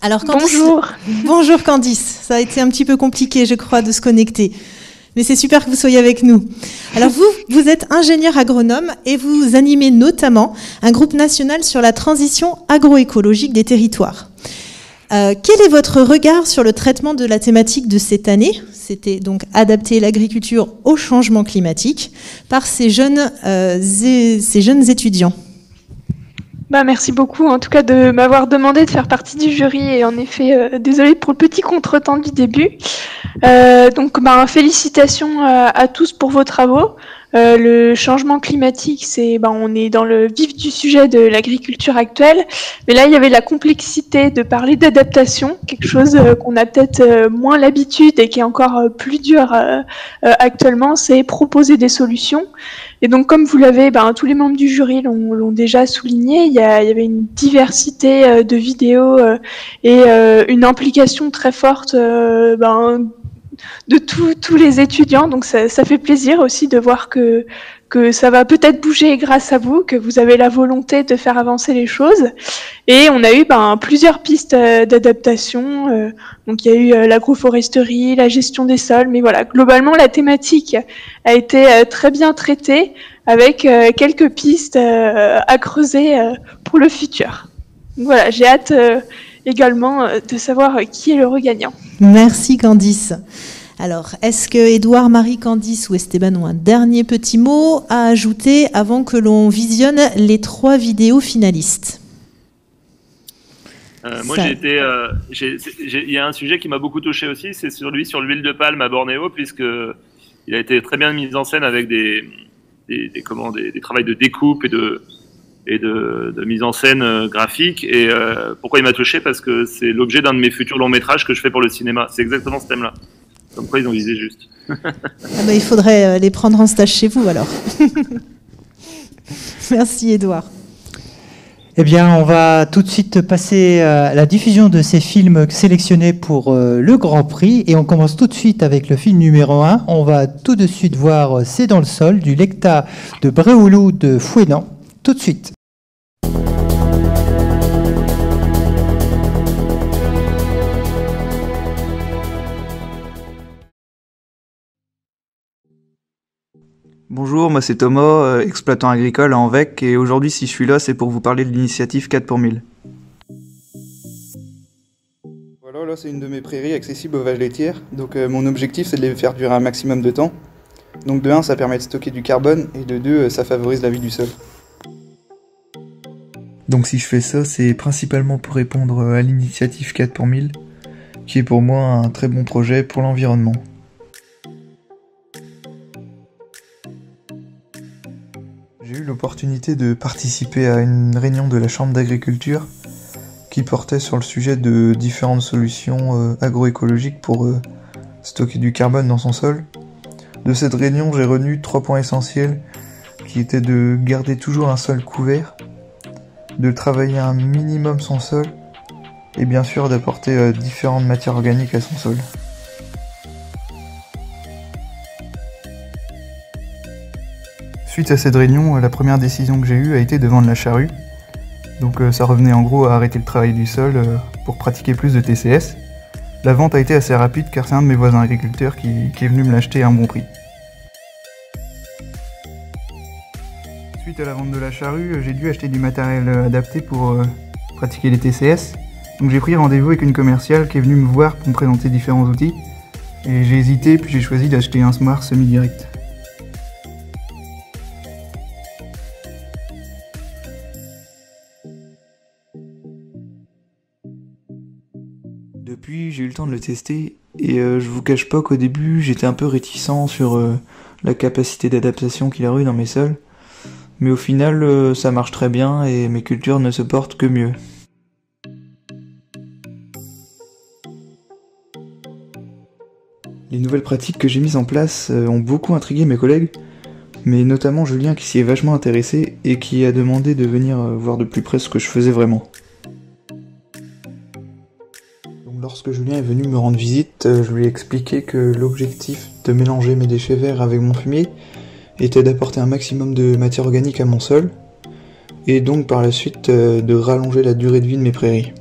Alors, Candice, bonjour. Bonjour Candice. Ça a été un petit peu compliqué, je crois, de se connecter. Mais c'est super que vous soyez avec nous. Alors vous êtes ingénieur agronome et vous animez notamment un groupe national sur la transition agroécologique des territoires. Quel est votre regard sur le traitement de la thématique de cette année ? C'était donc adapter l'agriculture au changement climatique par ces jeunes étudiants. Merci beaucoup en tout cas de m'avoir demandé de faire partie du jury et en effet, désolée pour le petit contretemps du début. Donc félicitations à tous pour vos travaux. Le changement climatique, on est dans le vif du sujet de l'agriculture actuelle, mais là il y avait la complexité de parler d'adaptation, quelque chose qu'on a peut-être moins l'habitude et qui est encore plus dur actuellement, c'est proposer des solutions. Et donc comme vous l'avez, tous les membres du jury l'ont déjà souligné, il y avait une diversité de vidéos et une implication très forte de tous les étudiants, donc ça fait plaisir aussi de voir que ça va peut-être bouger grâce à vous, que vous avez la volonté de faire avancer les choses. Et on a eu plusieurs pistes d'adaptation. Donc il y a eu l'agroforesterie, la gestion des sols, mais voilà, globalement la thématique a été très bien traitée avec quelques pistes à creuser pour le futur. Donc voilà, j'ai hâte également de savoir qui est l'heureux gagnant. Merci Candice. Alors, est-ce que Édouard, Marie, Candice ou Esteban ont un dernier petit mot à ajouter avant que l'on visionne les 3 vidéos finalistes ? Moi, il y a un sujet qui m'a beaucoup touché aussi, c'est sur l'huile de palme à Bornéo, puisque il a été très bien mis en scène avec des travails de découpe et de mise en scène graphique. Et pourquoi il m'a touché ? Parce que c'est l'objet d'un de mes futurs longs métrages que je fais pour le cinéma. C'est exactement ce thème-là. Comme quoi ils ont visé juste. Il faudrait les prendre en stage chez vous alors. Merci Édouard. Eh bien, on va tout de suite passer à la diffusion de ces films sélectionnés pour le Grand Prix. Et on commence tout de suite avec le film numéro 1. On va tout de suite voir C'est dans le sol du Lecta de Bréoulou de Fouénan. Tout de suite. Bonjour, moi c'est Thomas, exploitant agricole à Anvec, et aujourd'hui si je suis là c'est pour vous parler de l'initiative 4 pour 1000. Voilà, là c'est une de mes prairies accessibles aux vaches laitières, donc mon objectif c'est de les faire durer un maximum de temps. Donc de 1 ça permet de stocker du carbone, et de 2 ça favorise la vie du sol. Donc si je fais ça c'est principalement pour répondre à l'initiative 4 pour 1000, qui est pour moi un très bon projet pour l'environnement. J'ai eu l'opportunité de participer à une réunion de la Chambre d'agriculture qui portait sur le sujet de différentes solutions agroécologiques pour stocker du carbone dans son sol. De cette réunion, j'ai retenu 3 points essentiels qui étaient de garder toujours un sol couvert, de travailler un minimum son sol et bien sûr d'apporter différentes matières organiques à son sol. Suite à cette réunion, la première décision que j'ai eue a été de vendre la charrue. Donc ça revenait en gros à arrêter le travail du sol pour pratiquer plus de TCS. La vente a été assez rapide car c'est un de mes voisins agriculteurs qui est venu me l'acheter à un bon prix. Suite à la vente de la charrue, j'ai dû acheter du matériel adapté pour pratiquer les TCS. Donc j'ai pris rendez-vous avec une commerciale qui est venue me voir pour me présenter différents outils. Et j'ai hésité puis j'ai choisi d'acheter un Smart semi-direct. Depuis, j'ai eu le temps de le tester et je vous cache pas qu'au début, j'étais un peu réticent sur la capacité d'adaptation qu'il a eu dans mes sols. Mais au final, ça marche très bien et mes cultures ne se portent que mieux. Les nouvelles pratiques que j'ai mises en place ont beaucoup intrigué mes collègues, mais notamment Julien qui s'y est vachement intéressé et qui a demandé de venir voir de plus près ce que je faisais vraiment. Donc lorsque Julien est venu me rendre visite, je lui ai expliqué que l'objectif de mélanger mes déchets verts avec mon fumier était d'apporter un maximum de matière organique à mon sol, et donc par la suite de rallonger la durée de vie de mes prairies.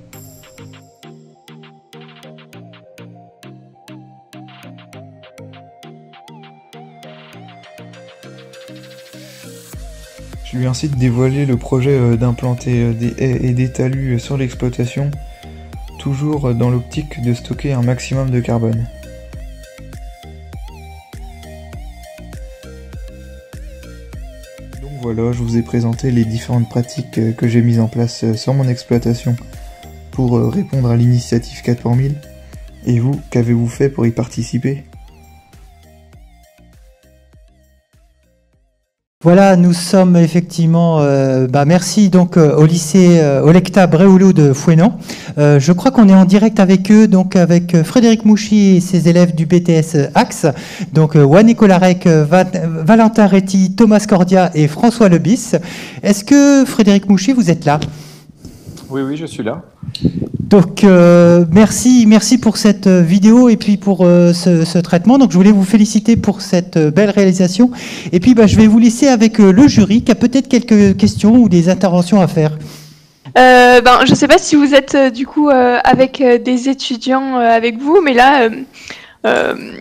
Je lui ai ainsi dévoilé le projet d'implanter des haies et des talus sur l'exploitation, toujours dans l'optique de stocker un maximum de carbone. Donc voilà, je vous ai présenté les différentes pratiques que j'ai mises en place sur mon exploitation pour répondre à l'initiative 4 pour 1000. Et vous, qu'avez-vous fait pour y participer ? Voilà, nous sommes effectivement, merci donc au lycée Olecta Bréoulou de Fouesnant. Je crois qu'on est en direct avec eux, donc avec Frédéric Mouchy et ses élèves du BTS Axe, donc Wanné Kolarek, Valentin Réti, Thomas Cordia et François Lebis. Est-ce que Frédéric Mouchy, vous êtes là ? Oui, je suis là. Donc merci pour cette vidéo et puis pour ce traitement. Donc je voulais vous féliciter pour cette belle réalisation. Et puis je vais vous laisser avec le jury qui a peut-être quelques questions ou des interventions à faire. Je ne sais pas si vous êtes du coup avec des étudiants avec vous, mais là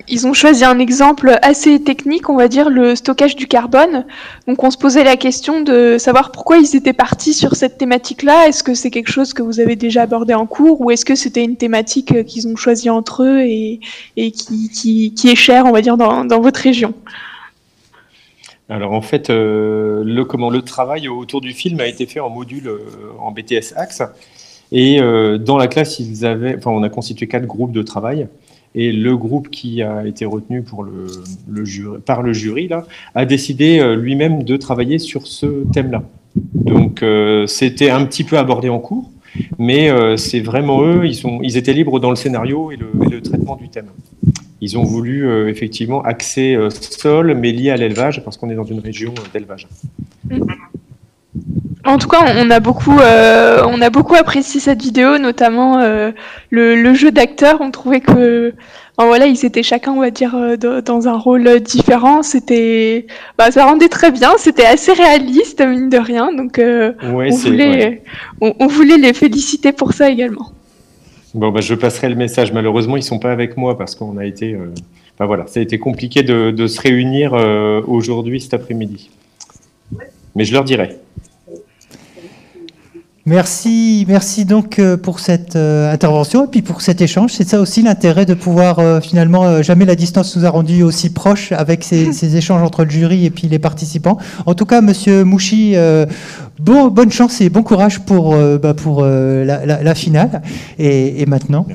ils ont choisi un exemple assez technique, on va dire, le stockage du carbone. Donc on se posait la question de savoir pourquoi ils étaient partis sur cette thématique-là. Est-ce que c'est quelque chose que vous avez déjà abordé en cours, ou est-ce que c'était une thématique qu'ils ont choisie entre eux et qui est chère, on va dire, dans votre région? Alors en fait, le travail autour du film a été fait en module en BTS Axe. Et dans la classe, on a constitué 4 groupes de travail. Et le groupe qui a été retenu par le jury là, a décidé lui-même de travailler sur ce thème-là. Donc c'était un petit peu abordé en cours, mais c'est vraiment eux, ils étaient libres dans le scénario et le traitement du thème. Ils ont voulu effectivement axer sol, mais lié à l'élevage, parce qu'on est dans une région d'élevage. En tout cas, on a beaucoup apprécié cette vidéo, notamment le jeu d'acteurs. On trouvait que, ils étaient chacun, on va dire, dans un rôle différent. C'était, ça rendait très bien. C'était assez réaliste, mine de rien. Donc, on voulait les féliciter pour ça également. Bon, je passerai le message. Malheureusement, ils sont pas avec moi parce qu'on a été, ça a été compliqué de se réunir aujourd'hui, cet après-midi. Mais je leur dirai. Merci donc pour cette intervention et puis pour cet échange. C'est ça aussi l'intérêt de pouvoir finalement, jamais la distance nous a rendu aussi proches avec ces échanges entre le jury et puis les participants. En tout cas, Monsieur Mouchy, bonne chance et bon courage pour la finale. Et maintenant,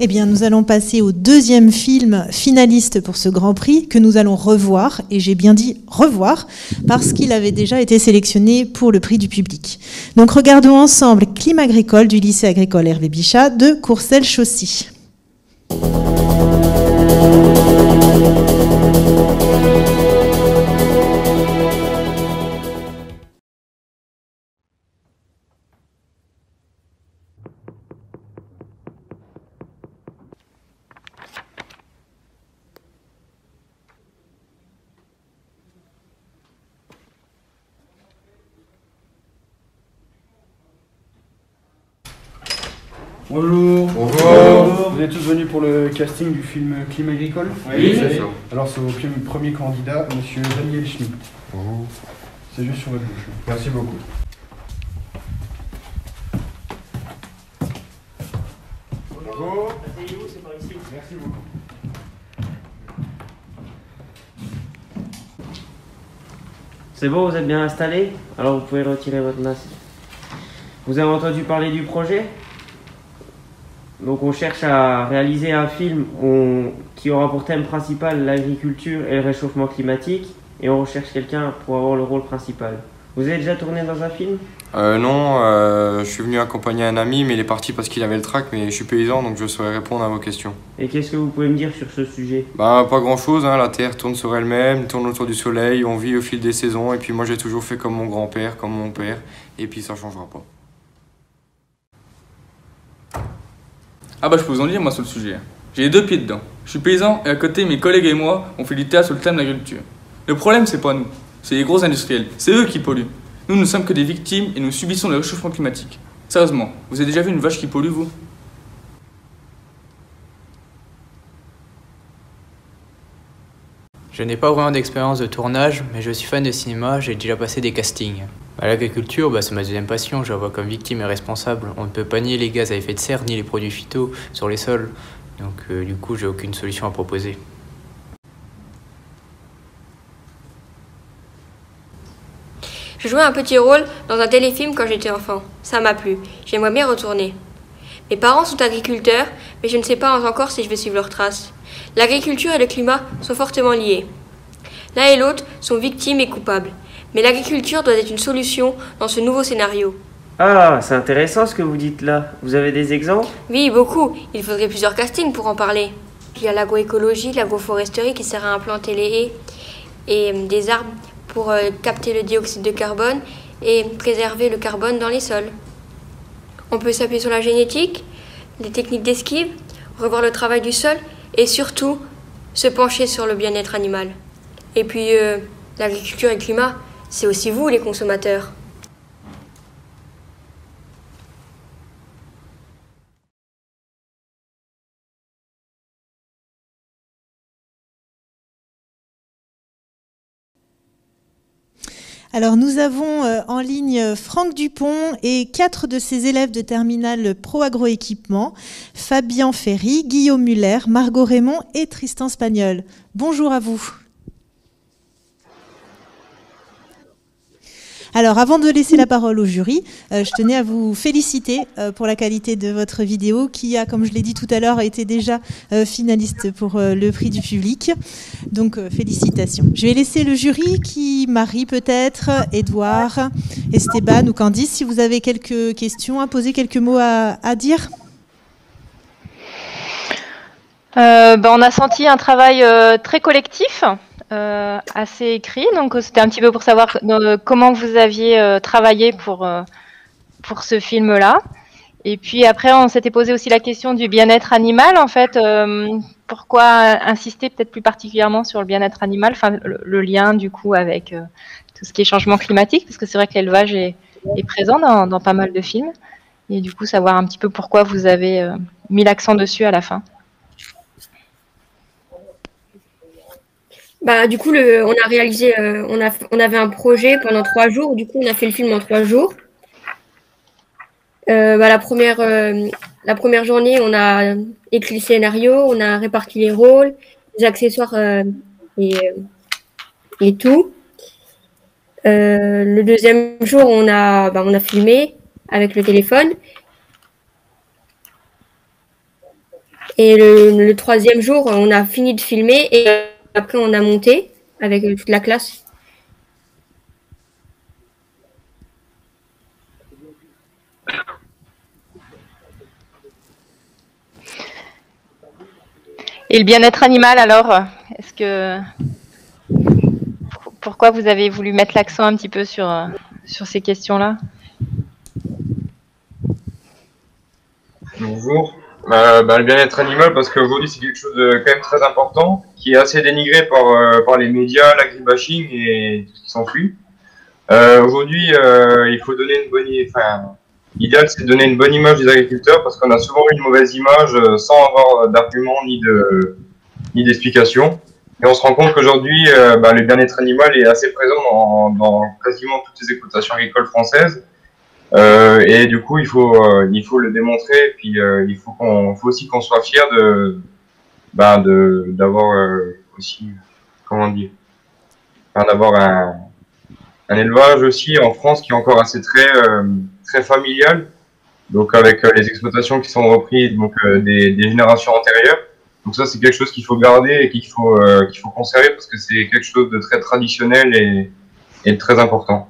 Eh bien, nous allons passer au deuxième film finaliste pour ce Grand Prix que nous allons revoir, et j'ai bien dit revoir, parce qu'il avait déjà été sélectionné pour le prix du public. Donc regardons ensemble Climat agricole du lycée agricole Hervé Bichat de Courcelles-Chaussy. Bonjour. Bonjour. Vous êtes tous venus pour le casting du film Climat agricole? Oui, c'est ça. Alors c'est au premier candidat, monsieur Daniel Schmitt. Bonjour. C'est juste sur votre bouche. Merci beaucoup. Bonjour. Asseyez-vous, c'est par ici. Merci beaucoup. C'est bon, vous êtes bien installés? Alors vous pouvez retirer votre masque. Vous avez entendu parler du projet? Donc on cherche à réaliser un film qui aura pour thème principal l'agriculture et le réchauffement climatique, et on recherche quelqu'un pour avoir le rôle principal. Vous avez déjà tourné dans un film ? Non, je suis venu accompagner un ami, mais il est parti parce qu'il avait le trac, mais je suis paysan, donc je saurais répondre à vos questions. Et qu'est-ce que vous pouvez me dire sur ce sujet ? Bah, pas grand-chose, hein. La Terre tourne sur elle-même, tourne autour du Soleil, on vit au fil des saisons, et puis moi j'ai toujours fait comme mon grand-père, comme mon père, et puis ça changera pas. Ah bah je peux vous en dire moi sur le sujet. J'ai les deux pieds dedans. Je suis paysan et à côté mes collègues et moi on fait du théâtre sur le thème de l'agriculture. Le problème c'est pas nous, c'est les gros industriels, c'est eux qui polluent. Nous ne sommes que des victimes et nous subissons le réchauffement climatique. Sérieusement, vous avez déjà vu une vache qui pollue vous ? Je n'ai pas vraiment d'expérience de tournage, mais je suis fan de cinéma, j'ai déjà passé des castings. L'agriculture, c'est ma deuxième passion, je la vois comme victime et responsable. On ne peut pas nier les gaz à effet de serre ni les produits phyto sur les sols. Donc du coup, j'ai aucune solution à proposer. Je jouais un petit rôle dans un téléfilm quand j'étais enfant. Ça m'a plu. J'aimerais bien retourner. Mes parents sont agriculteurs, mais je ne sais pas encore si je vais suivre leurs traces. L'agriculture et le climat sont fortement liés. L'un et l'autre sont victimes et coupables. Mais l'agriculture doit être une solution dans ce nouveau scénario. Ah, c'est intéressant ce que vous dites là. Vous avez des exemples ? Oui, beaucoup. Il faudrait plusieurs castings pour en parler. Il y a l'agroécologie, l'agroforesterie qui sert à implanter les haies et des arbres pour capter le dioxyde de carbone et préserver le carbone dans les sols. On peut s'appuyer sur la génétique, les techniques d'esquive, revoir le travail du sol et surtout se pencher sur le bien-être animal. Et puis l'agriculture et le climat, c'est aussi vous les consommateurs. Alors nous avons en ligne Franck Dupont et 4 de ses élèves de terminale Pro Agroéquipement, Fabien Ferry, Guillaume Muller, Margot Raymond et Tristan Spagnol. Bonjour à vous. Alors, avant de laisser la parole au jury, je tenais à vous féliciter pour la qualité de votre vidéo qui a, comme je l'ai dit tout à l'heure, été déjà finaliste pour le prix du public. Donc, félicitations. Je vais laisser le jury qui, Marie peut-être, Edouard, Esteban ou Candice, si vous avez quelques questions à poser, quelques mots à dire. On a senti un travail très collectif. Assez écrit, donc c'était un petit peu pour savoir comment vous aviez travaillé pour ce film-là. Et puis après, on s'était posé aussi la question du bien-être animal, en fait. Pourquoi insister peut-être plus particulièrement sur le bien-être animal, enfin le lien du coup avec tout ce qui est changement climatique, parce que c'est vrai que l'élevage est présent dans pas mal de films. Et du coup, savoir un petit peu pourquoi vous avez mis l'accent dessus à la fin. Du coup, on a réalisé, on avait un projet pendant 3 jours. Du coup, on a fait le film en 3 jours. La première journée, on a écrit le scénario, on a réparti les rôles, les accessoires et tout. Le deuxième jour, on a filmé avec le téléphone. Et le troisième jour, on a fini de filmer et après, on a monté avec toute la classe. Et le bien-être animal, alors, pourquoi vous avez voulu mettre l'accent un petit peu sur ces questions-là? Bonjour. Le bien-être animal, parce qu'aujourd'hui c'est quelque chose de quand même très important, qui est assez dénigré par les médias, l'agribashing et tout ce qui s'ensuit. Aujourd'hui, il faut donner une bonne, l'idéal c'est de donner une bonne image des agriculteurs, parce qu'on a souvent eu une mauvaise image sans avoir d'arguments ni d'explications. Et on se rend compte qu'aujourd'hui, le bien-être animal est assez présent dans quasiment toutes les exploitations agricoles françaises. Et du coup, il faut le démontrer. Et puis, il faut aussi qu'on soit fier d'avoir aussi, comment dire, d'avoir un élevage aussi en France qui est encore assez très familial donc avec les exploitations qui sont reprises donc des générations antérieures. Donc ça, c'est quelque chose qu'il faut garder et qu'il faut conserver parce que c'est quelque chose de très traditionnel et de très important.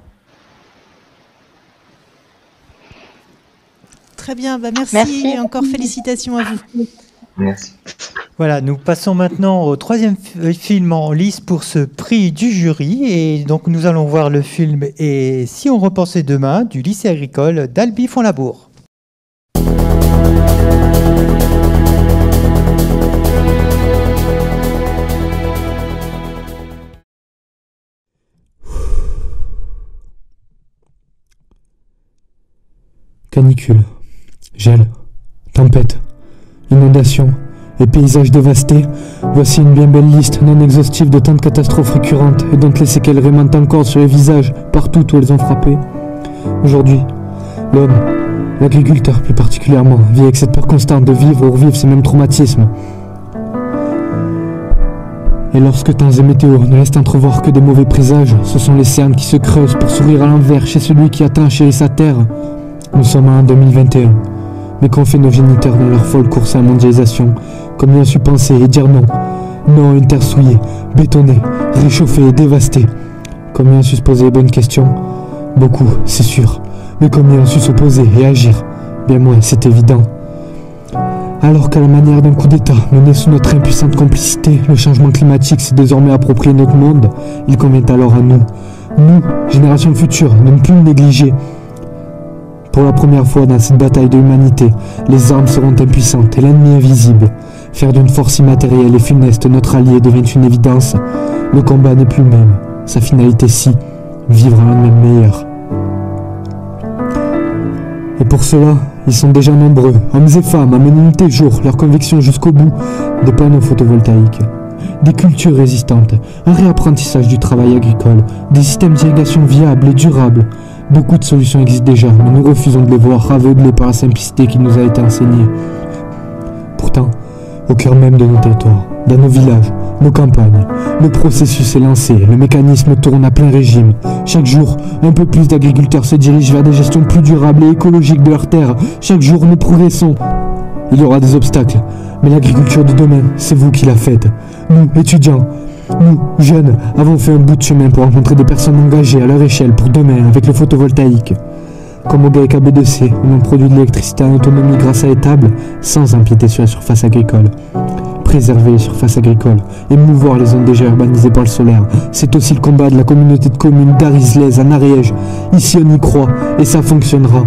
Très bien, bah merci et encore félicitations à vous. Merci. Voilà, nous passons maintenant au troisième film en lice pour ce prix du jury. Et donc nous allons voir le film « Et si on repensait demain » du lycée agricole d'Albi-Font-Labour. Canicule, gel, tempête, inondation et paysages dévastés, voici une bien belle liste non exhaustive de tant de catastrophes récurrentes et dont les séquelles rémanent encore sur les visages partout où elles ont frappé. Aujourd'hui, l'homme, l'agriculteur plus particulièrement, vit avec cette peur constante de vivre ou revivre ces mêmes traumatismes. Et lorsque temps et météo ne laissent entrevoir que des mauvais présages, ce sont les cernes qui se creusent pour sourire à l'envers chez celui qui attend chérir sa terre. Nous sommes en 2021, mais qu'ont fait nos géniteurs dans leur folle course à la mondialisation? Combien su penser et dire non? Non à une terre souillée, bétonnée, réchauffée et dévastée. Combien su se poser les bonnes questions? Beaucoup, c'est sûr, mais combien ont su s'opposer et agir? Bien moins, c'est évident. Alors qu'à la manière d'un coup d'État mené sous notre impuissante complicité, le changement climatique s'est désormais approprié notre monde, il convient alors à nous, générations futures, de ne plus le négliger. Pour la première fois dans cette bataille de l'humanité, les armes seront impuissantes et l'ennemi invisible. Faire d'une force immatérielle et funeste notre allié devient une évidence. Le combat n'est plus le même. Sa finalité si, vivre un lendemain meilleur. Et pour cela, ils sont déjà nombreux, hommes et femmes, à mener nuit et jour leurs convictions jusqu'au bout. Des panneaux photovoltaïques, des cultures résistantes, un réapprentissage du travail agricole, des systèmes d'irrigation viables et durables. Beaucoup de solutions existent déjà, mais nous refusons de les voir, aveuglés par la simplicité qui nous a été enseignée. Pourtant, au cœur même de nos territoires, dans nos villages, nos campagnes, le processus est lancé, le mécanisme tourne à plein régime. Chaque jour, un peu plus d'agriculteurs se dirigent vers des gestions plus durables et écologiques de leurs terres. Chaque jour, nous progressons. Il y aura des obstacles, mais l'agriculture de demain, c'est vous qui la faites. Nous, étudiants, nous, jeunes, avons fait un bout de chemin pour rencontrer des personnes engagées à leur échelle pour demain avec le photovoltaïque. Comme au GAEC AB2C, où l'on produit de l'électricité en autonomie grâce à l'étable, sans empiéter sur la surface agricole. Préserver les surfaces agricoles, émouvoir les zones déjà urbanisées par le solaire, c'est aussi le combat de la communauté de communes d'Aris-Lez en Ariège. Ici on y croit, et ça fonctionnera.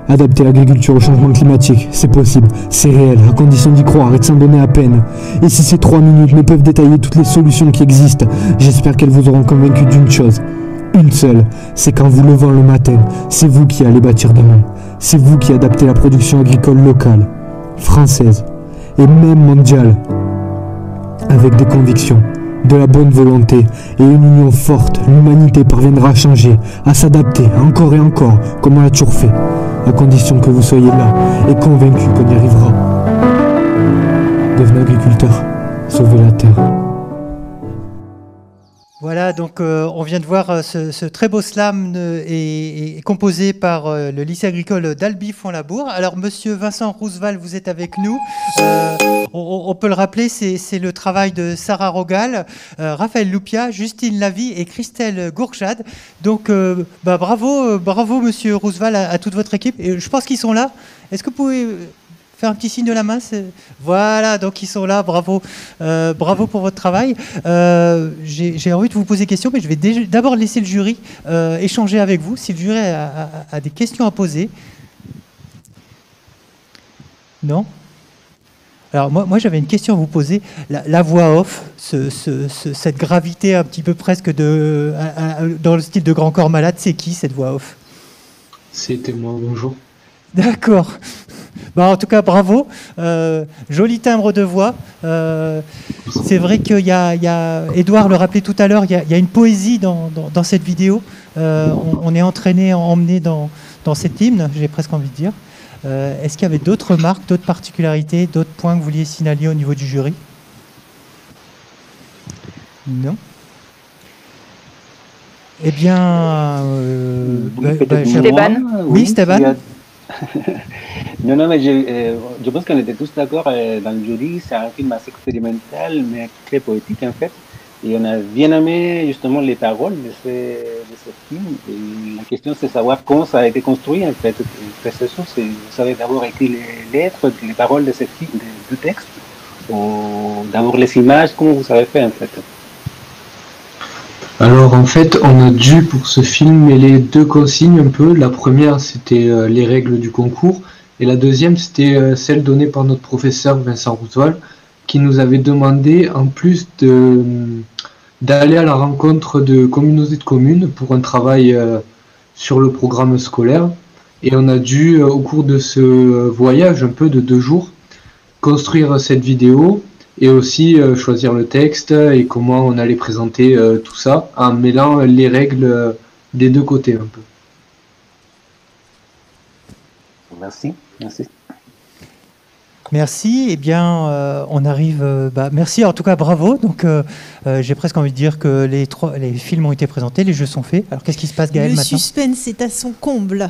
Adapter l'agriculture au changement climatique, c'est possible, c'est réel, à condition d'y croire et de s'en donner à peine. Et si ces 3 minutes ne peuvent détailler toutes les solutions qui existent, j'espère qu'elles vous auront convaincu d'une chose. Une seule, c'est qu'en vous levant le matin, c'est vous qui allez bâtir demain. C'est vous qui adaptez la production agricole locale, française, et même mondiale, avec des convictions, de la bonne volonté et une union forte, l'humanité parviendra à changer, à s'adapter, encore et encore, comme on l'a toujours fait, à condition que vous soyez là et convaincus qu'on y arrivera. Devenez agriculteur, sauvez la terre. Voilà, donc on vient de voir ce très beau slam est composé par le lycée agricole d'Albi-Font-Labour. Alors, monsieur Vincent Roosevelt, vous êtes avec nous. On peut le rappeler, c'est le travail de Sarah Rogal, Raphaël Loupia, Justine Lavie et Christelle Gourchade. Donc, bravo, monsieur Roosevelt, à toute votre équipe. Et je pense qu'ils sont là. Est-ce que vous pouvez faire un petit signe de la main? Voilà, donc ils sont là, bravo. Bravo pour votre travail. J'ai envie de vous poser des questions, mais je vais d'abord laisser le jury échanger avec vous, si le jury a des questions à poser. Non? Alors moi j'avais une question à vous poser. La voix off, cette gravité un petit peu presque dans le style de Grand Corps Malade, c'est qui cette voix off? C'était moi, bonjour. D'accord. En tout cas, bravo. Joli timbre de voix. C'est vrai qu'il y a, Édouard le rappelait tout à l'heure, il y a une poésie dans cette vidéo. On est entraîné, emmené dans cet hymne, j'ai presque envie de dire. Est-ce qu'il y avait d'autres remarques, d'autres particularités, d'autres points que vous vouliez signaler au niveau du jury? Non. Eh bien, Stéban. Oui, Stéban. Non, non, mais je pense qu'on était tous d'accord dans le jury. C'est un film assez expérimental, mais très poétique en fait. Et on a bien aimé justement les paroles de ce film. Et la question, c'est savoir comment ça a été construit en fait. Vous avez d'abord écrit les lettres, les paroles de ce film, du texte, ou d'abord les images. Comment vous avez fait en fait? Alors en fait, on a dû pour ce film mêler deux consignes un peu. La première, c'était les règles du concours, et la deuxième, c'était celle donnée par notre professeur Vincent Routoil, qui nous avait demandé, en plus d'aller à la rencontre de communautés de communes pour un travail sur le programme scolaire. Et on a dû, au cours de ce voyage un peu de 2 jours, construire cette vidéo et aussi choisir le texte et comment on allait présenter tout ça en mêlant les règles des deux côtés un peu. Merci, merci. Merci. Eh bien, on arrive. Merci. En tout cas, bravo. Donc, j'ai presque envie de dire que les films ont été présentés, les jeux sont faits. Alors, qu'est-ce qui se passe, Gaëlle, maintenant ? Le suspense est à son comble.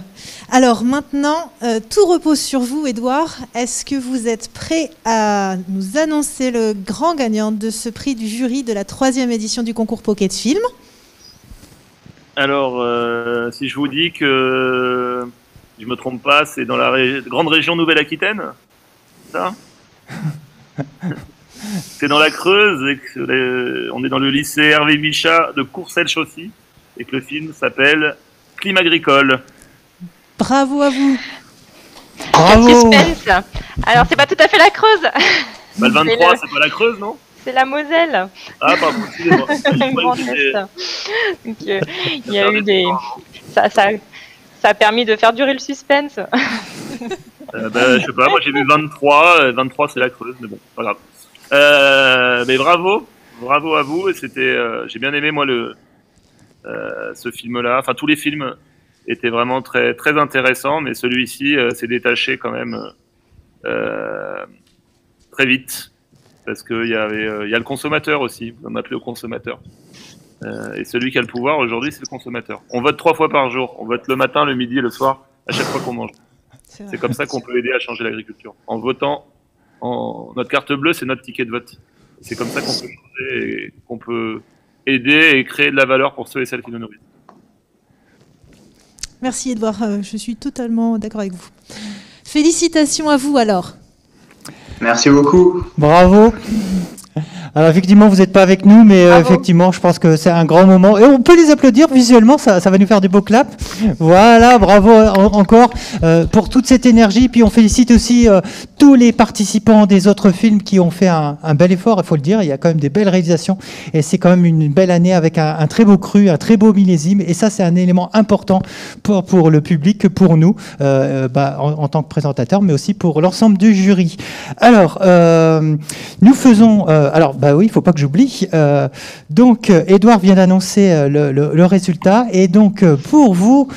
Alors maintenant, tout repose sur vous, Édouard. Est-ce que vous êtes prêt à nous annoncer le grand gagnant de ce prix du jury de la 3e édition du concours Pocket Film ? Alors, si je vous dis que je me trompe pas, c'est dans la grande région Nouvelle-Aquitaine. Ça c'est dans la Creuse et que on est dans le lycée Hervé Bichat de Courcelles-Chaussy et que le film s'appelle Climat agricole. Bravo à vous. Bravo. Quel suspense. Alors c'est pas tout à fait la Creuse. Bah, le 23, c'est pas la Creuse, non? C'est la Moselle. Ah pardon, excusez-moi. Grand Est. Donc, il y a eu des... Ça a permis de faire durer le suspense. Je sais pas, moi j'ai vu 23, 23 c'est la Creuse, mais bon, pas grave. Mais bravo à vous, et c'était, j'ai bien aimé moi ce film-là, enfin tous les films étaient vraiment très, très intéressants, mais celui-ci s'est détaché quand même très vite, parce qu'il y a le consommateur aussi, on appelait au consommateur. Et celui qui a le pouvoir aujourd'hui, c'est le consommateur. On vote 3 fois par jour, on vote le matin, le midi et le soir, à chaque fois qu'on mange. C'est comme ça qu'on peut aider à changer l'agriculture. En votant, notre carte bleue, c'est notre ticket de vote. C'est comme ça qu'on peut changer et qu'on peut aider et créer de la valeur pour ceux et celles qui nous nourrissent. Merci Edouard, je suis totalement d'accord avec vous. Félicitations à vous alors. Merci beaucoup. Bravo. Alors effectivement, vous n'êtes pas avec nous, mais effectivement, je pense que c'est un grand moment. Et on peut les applaudir visuellement, ça va nous faire des beaux claps. Voilà, bravo encore pour toute cette énergie. Puis on félicite aussi tous les participants des autres films qui ont fait un bel effort, il faut le dire. Il y a quand même des belles réalisations. Et c'est quand même une belle année avec un très beau cru, un très beau millésime. Et ça, c'est un élément important pour le public, pour nous, en tant que présentateurs, mais aussi pour l'ensemble du jury. Alors, nous faisons... oui, il ne faut pas que j'oublie. Donc, Édouard vient d'annoncer le résultat. Et donc, pour vous,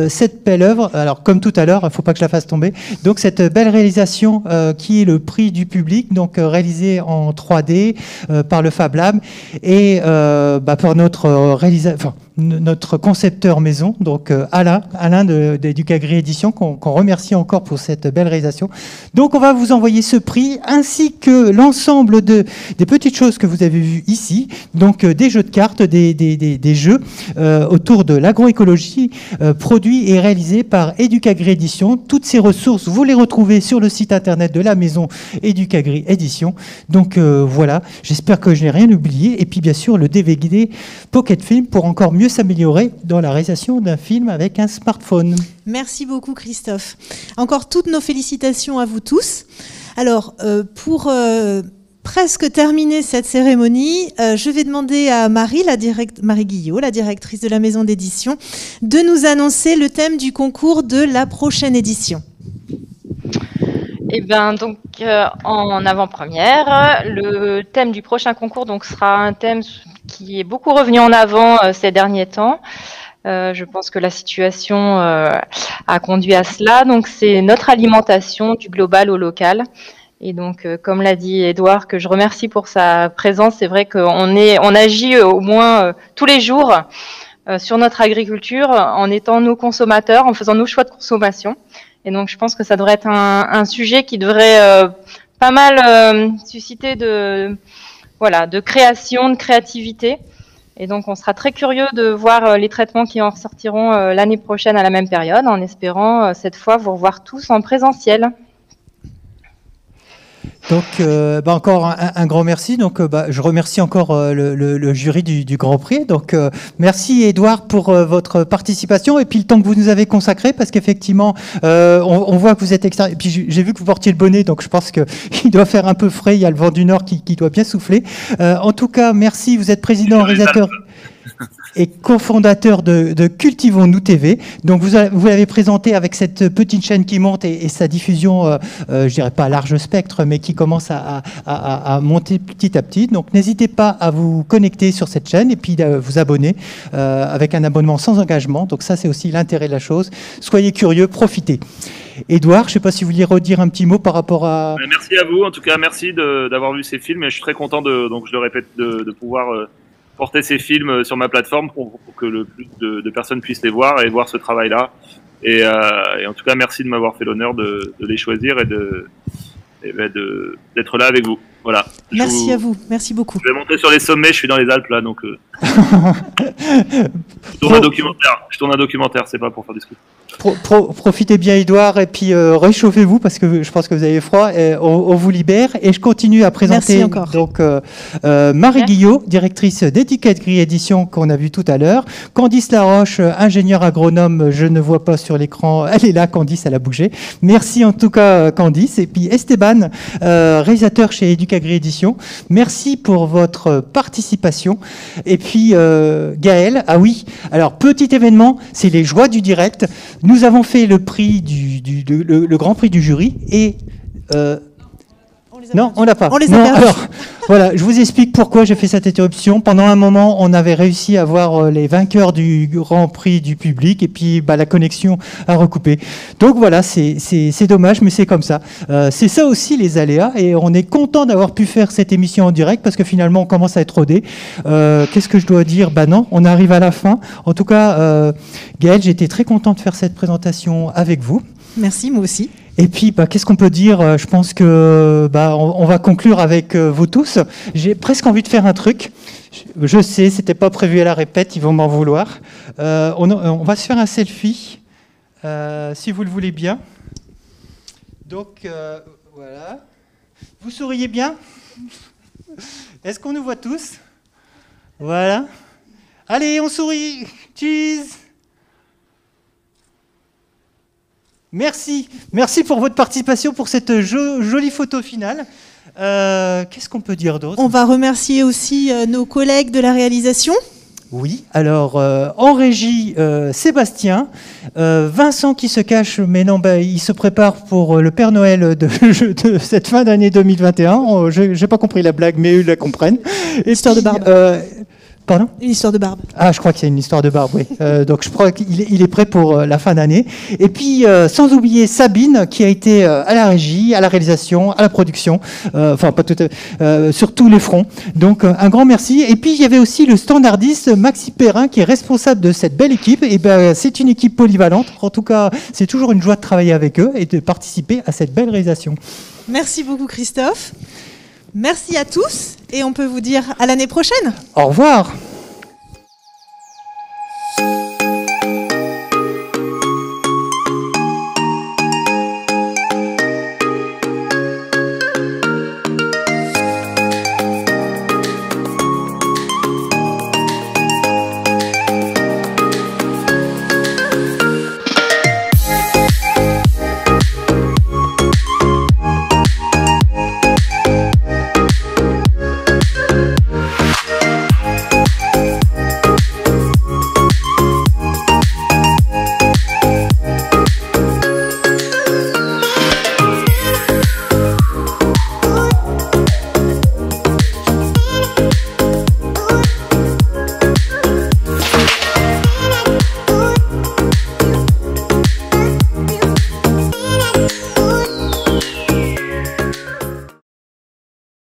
cette belle œuvre, alors comme tout à l'heure, il ne faut pas que je la fasse tomber, donc cette belle réalisation qui est le prix du public, donc réalisée en 3D par le Fab Lab et par notre concepteur maison, donc Alain d'Educagri Édition, qu'on remercie encore pour cette belle réalisation. Donc on va vous envoyer ce prix, ainsi que l'ensemble des petites choses que vous avez vues ici, donc des jeux de cartes, des jeux autour de l'agroécologie, produits et réalisés par Educagri Édition. Toutes ces ressources, vous les retrouvez sur le site internet de la maison Educagri Édition. Donc voilà, j'espère que je n'ai rien oublié. Et puis bien sûr, le DVD Pocket Film pour encore mieux s'améliorer dans la réalisation d'un film avec un smartphone. Merci beaucoup Christophe. Encore toutes nos félicitations à vous tous. Alors, pour presque terminer cette cérémonie, je vais demander à Marie Guillot, la directrice de la maison d'édition, de nous annoncer le thème du concours de la prochaine édition. Eh bien, donc, en avant-première, le thème du prochain concours sera un thème qui est beaucoup revenu en avant ces derniers temps. Je pense que la situation a conduit à cela. Donc, c'est notre alimentation du global au local. Et donc, comme l'a dit Édouard, que je remercie pour sa présence, c'est vrai qu'on agit au moins tous les jours sur notre agriculture en étant nos consommateurs, en faisant nos choix de consommation. Et donc je pense que ça devrait être un sujet qui devrait pas mal susciter de création, de créativité. Et donc on sera très curieux de voir les traitements qui en ressortiront l'année prochaine à la même période, en espérant cette fois vous revoir tous en présentiel. Donc, encore un grand merci. Donc, je remercie encore le jury du Grand Prix. Donc, merci Édouard pour votre participation et puis le temps que vous nous avez consacré, parce qu'effectivement, on voit que vous êtes extérieur. Et puis, j'ai vu que vous portiez le bonnet, donc je pense qu'il doit faire un peu frais. Il y a le vent du Nord qui doit bien souffler. En tout cas, merci. Vous êtes président, réalisateur et cofondateur de Cultivons-nous TV. Donc vous l'avez présenté avec cette petite chaîne qui monte et sa diffusion, je dirais pas à large spectre, mais qui commence à monter petit à petit. Donc n'hésitez pas à vous connecter sur cette chaîne et puis vous abonner avec un abonnement sans engagement. Donc ça, c'est aussi l'intérêt de la chose. Soyez curieux, profitez. Édouard, je ne sais pas si vous vouliez redire un petit mot par rapport à... Merci à vous. En tout cas, merci d'avoir vu ces films. Et je suis très content, donc je le répète, de pouvoir... porter ces films sur ma plateforme pour que le plus de personnes puissent les voir et voir ce travail-là. Et en tout cas, merci de m'avoir fait l'honneur de les choisir et d'être là avec vous. Voilà. Merci à vous, merci beaucoup. Je vais monter sur les sommets, je suis dans les Alpes là, donc je tourne un documentaire, c'est pas pour faire du ski. Profitez bien Édouard et puis réchauffez-vous parce que je pense que vous avez froid. Et on vous libère et je continue à présenter donc Marie Guillot, directrice d'Étiquette Gris Édition qu'on a vu tout à l'heure, Candice Laroche, ingénieure agronome, je ne vois pas sur l'écran, elle est là, Candice, elle a bougé. Merci en tout cas Candice, et puis Esteban, réalisateur chez Étiquette Gris Édition. Merci pour votre participation. Et puis Gaël, ah oui, alors petit événement, c'est les joies du direct. Nous avons fait le prix le Grand Prix du jury et non, on l'a pas. On les a perdus. Alors, voilà, je vous explique pourquoi j'ai fait cette interruption. Pendant un moment, on avait réussi à voir les vainqueurs du Grand Prix du public et puis la connexion a recoupé. Donc voilà, c'est dommage, mais c'est comme ça. C'est ça aussi les aléas et on est content d'avoir pu faire cette émission en direct parce que finalement, on commence à être rodé. Qu'est-ce que je dois dire ? Non, on arrive à la fin. En tout cas, Gaël, j'étais très content de faire cette présentation avec vous. Merci, moi aussi. Et puis, qu'est-ce qu'on peut dire ? Je pense que on va conclure avec vous tous. J'ai presque envie de faire un truc. Je sais, c'était pas prévu à la répète, ils vont m'en vouloir. On va se faire un selfie, si vous le voulez bien. Donc, voilà. Vous souriez bien ? Est-ce qu'on nous voit tous ? Voilà. Allez, on sourit. Cheese. Merci. Merci pour votre participation, pour cette jolie photo finale. Qu'est-ce qu'on peut dire d'autre ? On va remercier aussi nos collègues de la réalisation. Oui, alors en régie, Sébastien, Vincent qui se cache, mais non, il se prépare pour le Père Noël de cette fin d'année 2021. Je n'ai pas compris la blague, mais eux la comprennent. Histoire de barbe. Pardon ? Une histoire de barbe. Ah, je crois que c'est une histoire de barbe, oui. Donc je crois qu'il est prêt pour la fin d'année. Et puis, sans oublier Sabine, qui a été à la régie, à la réalisation, à la production, enfin pas tout, sur tous les fronts. Donc un grand merci. Et puis il y avait aussi le standardiste Maxime Perrin, qui est responsable de cette belle équipe. Et c'est une équipe polyvalente. En tout cas, c'est toujours une joie de travailler avec eux et de participer à cette belle réalisation. Merci beaucoup Christophe. Merci à tous et on peut vous dire à l'année prochaine. Au revoir.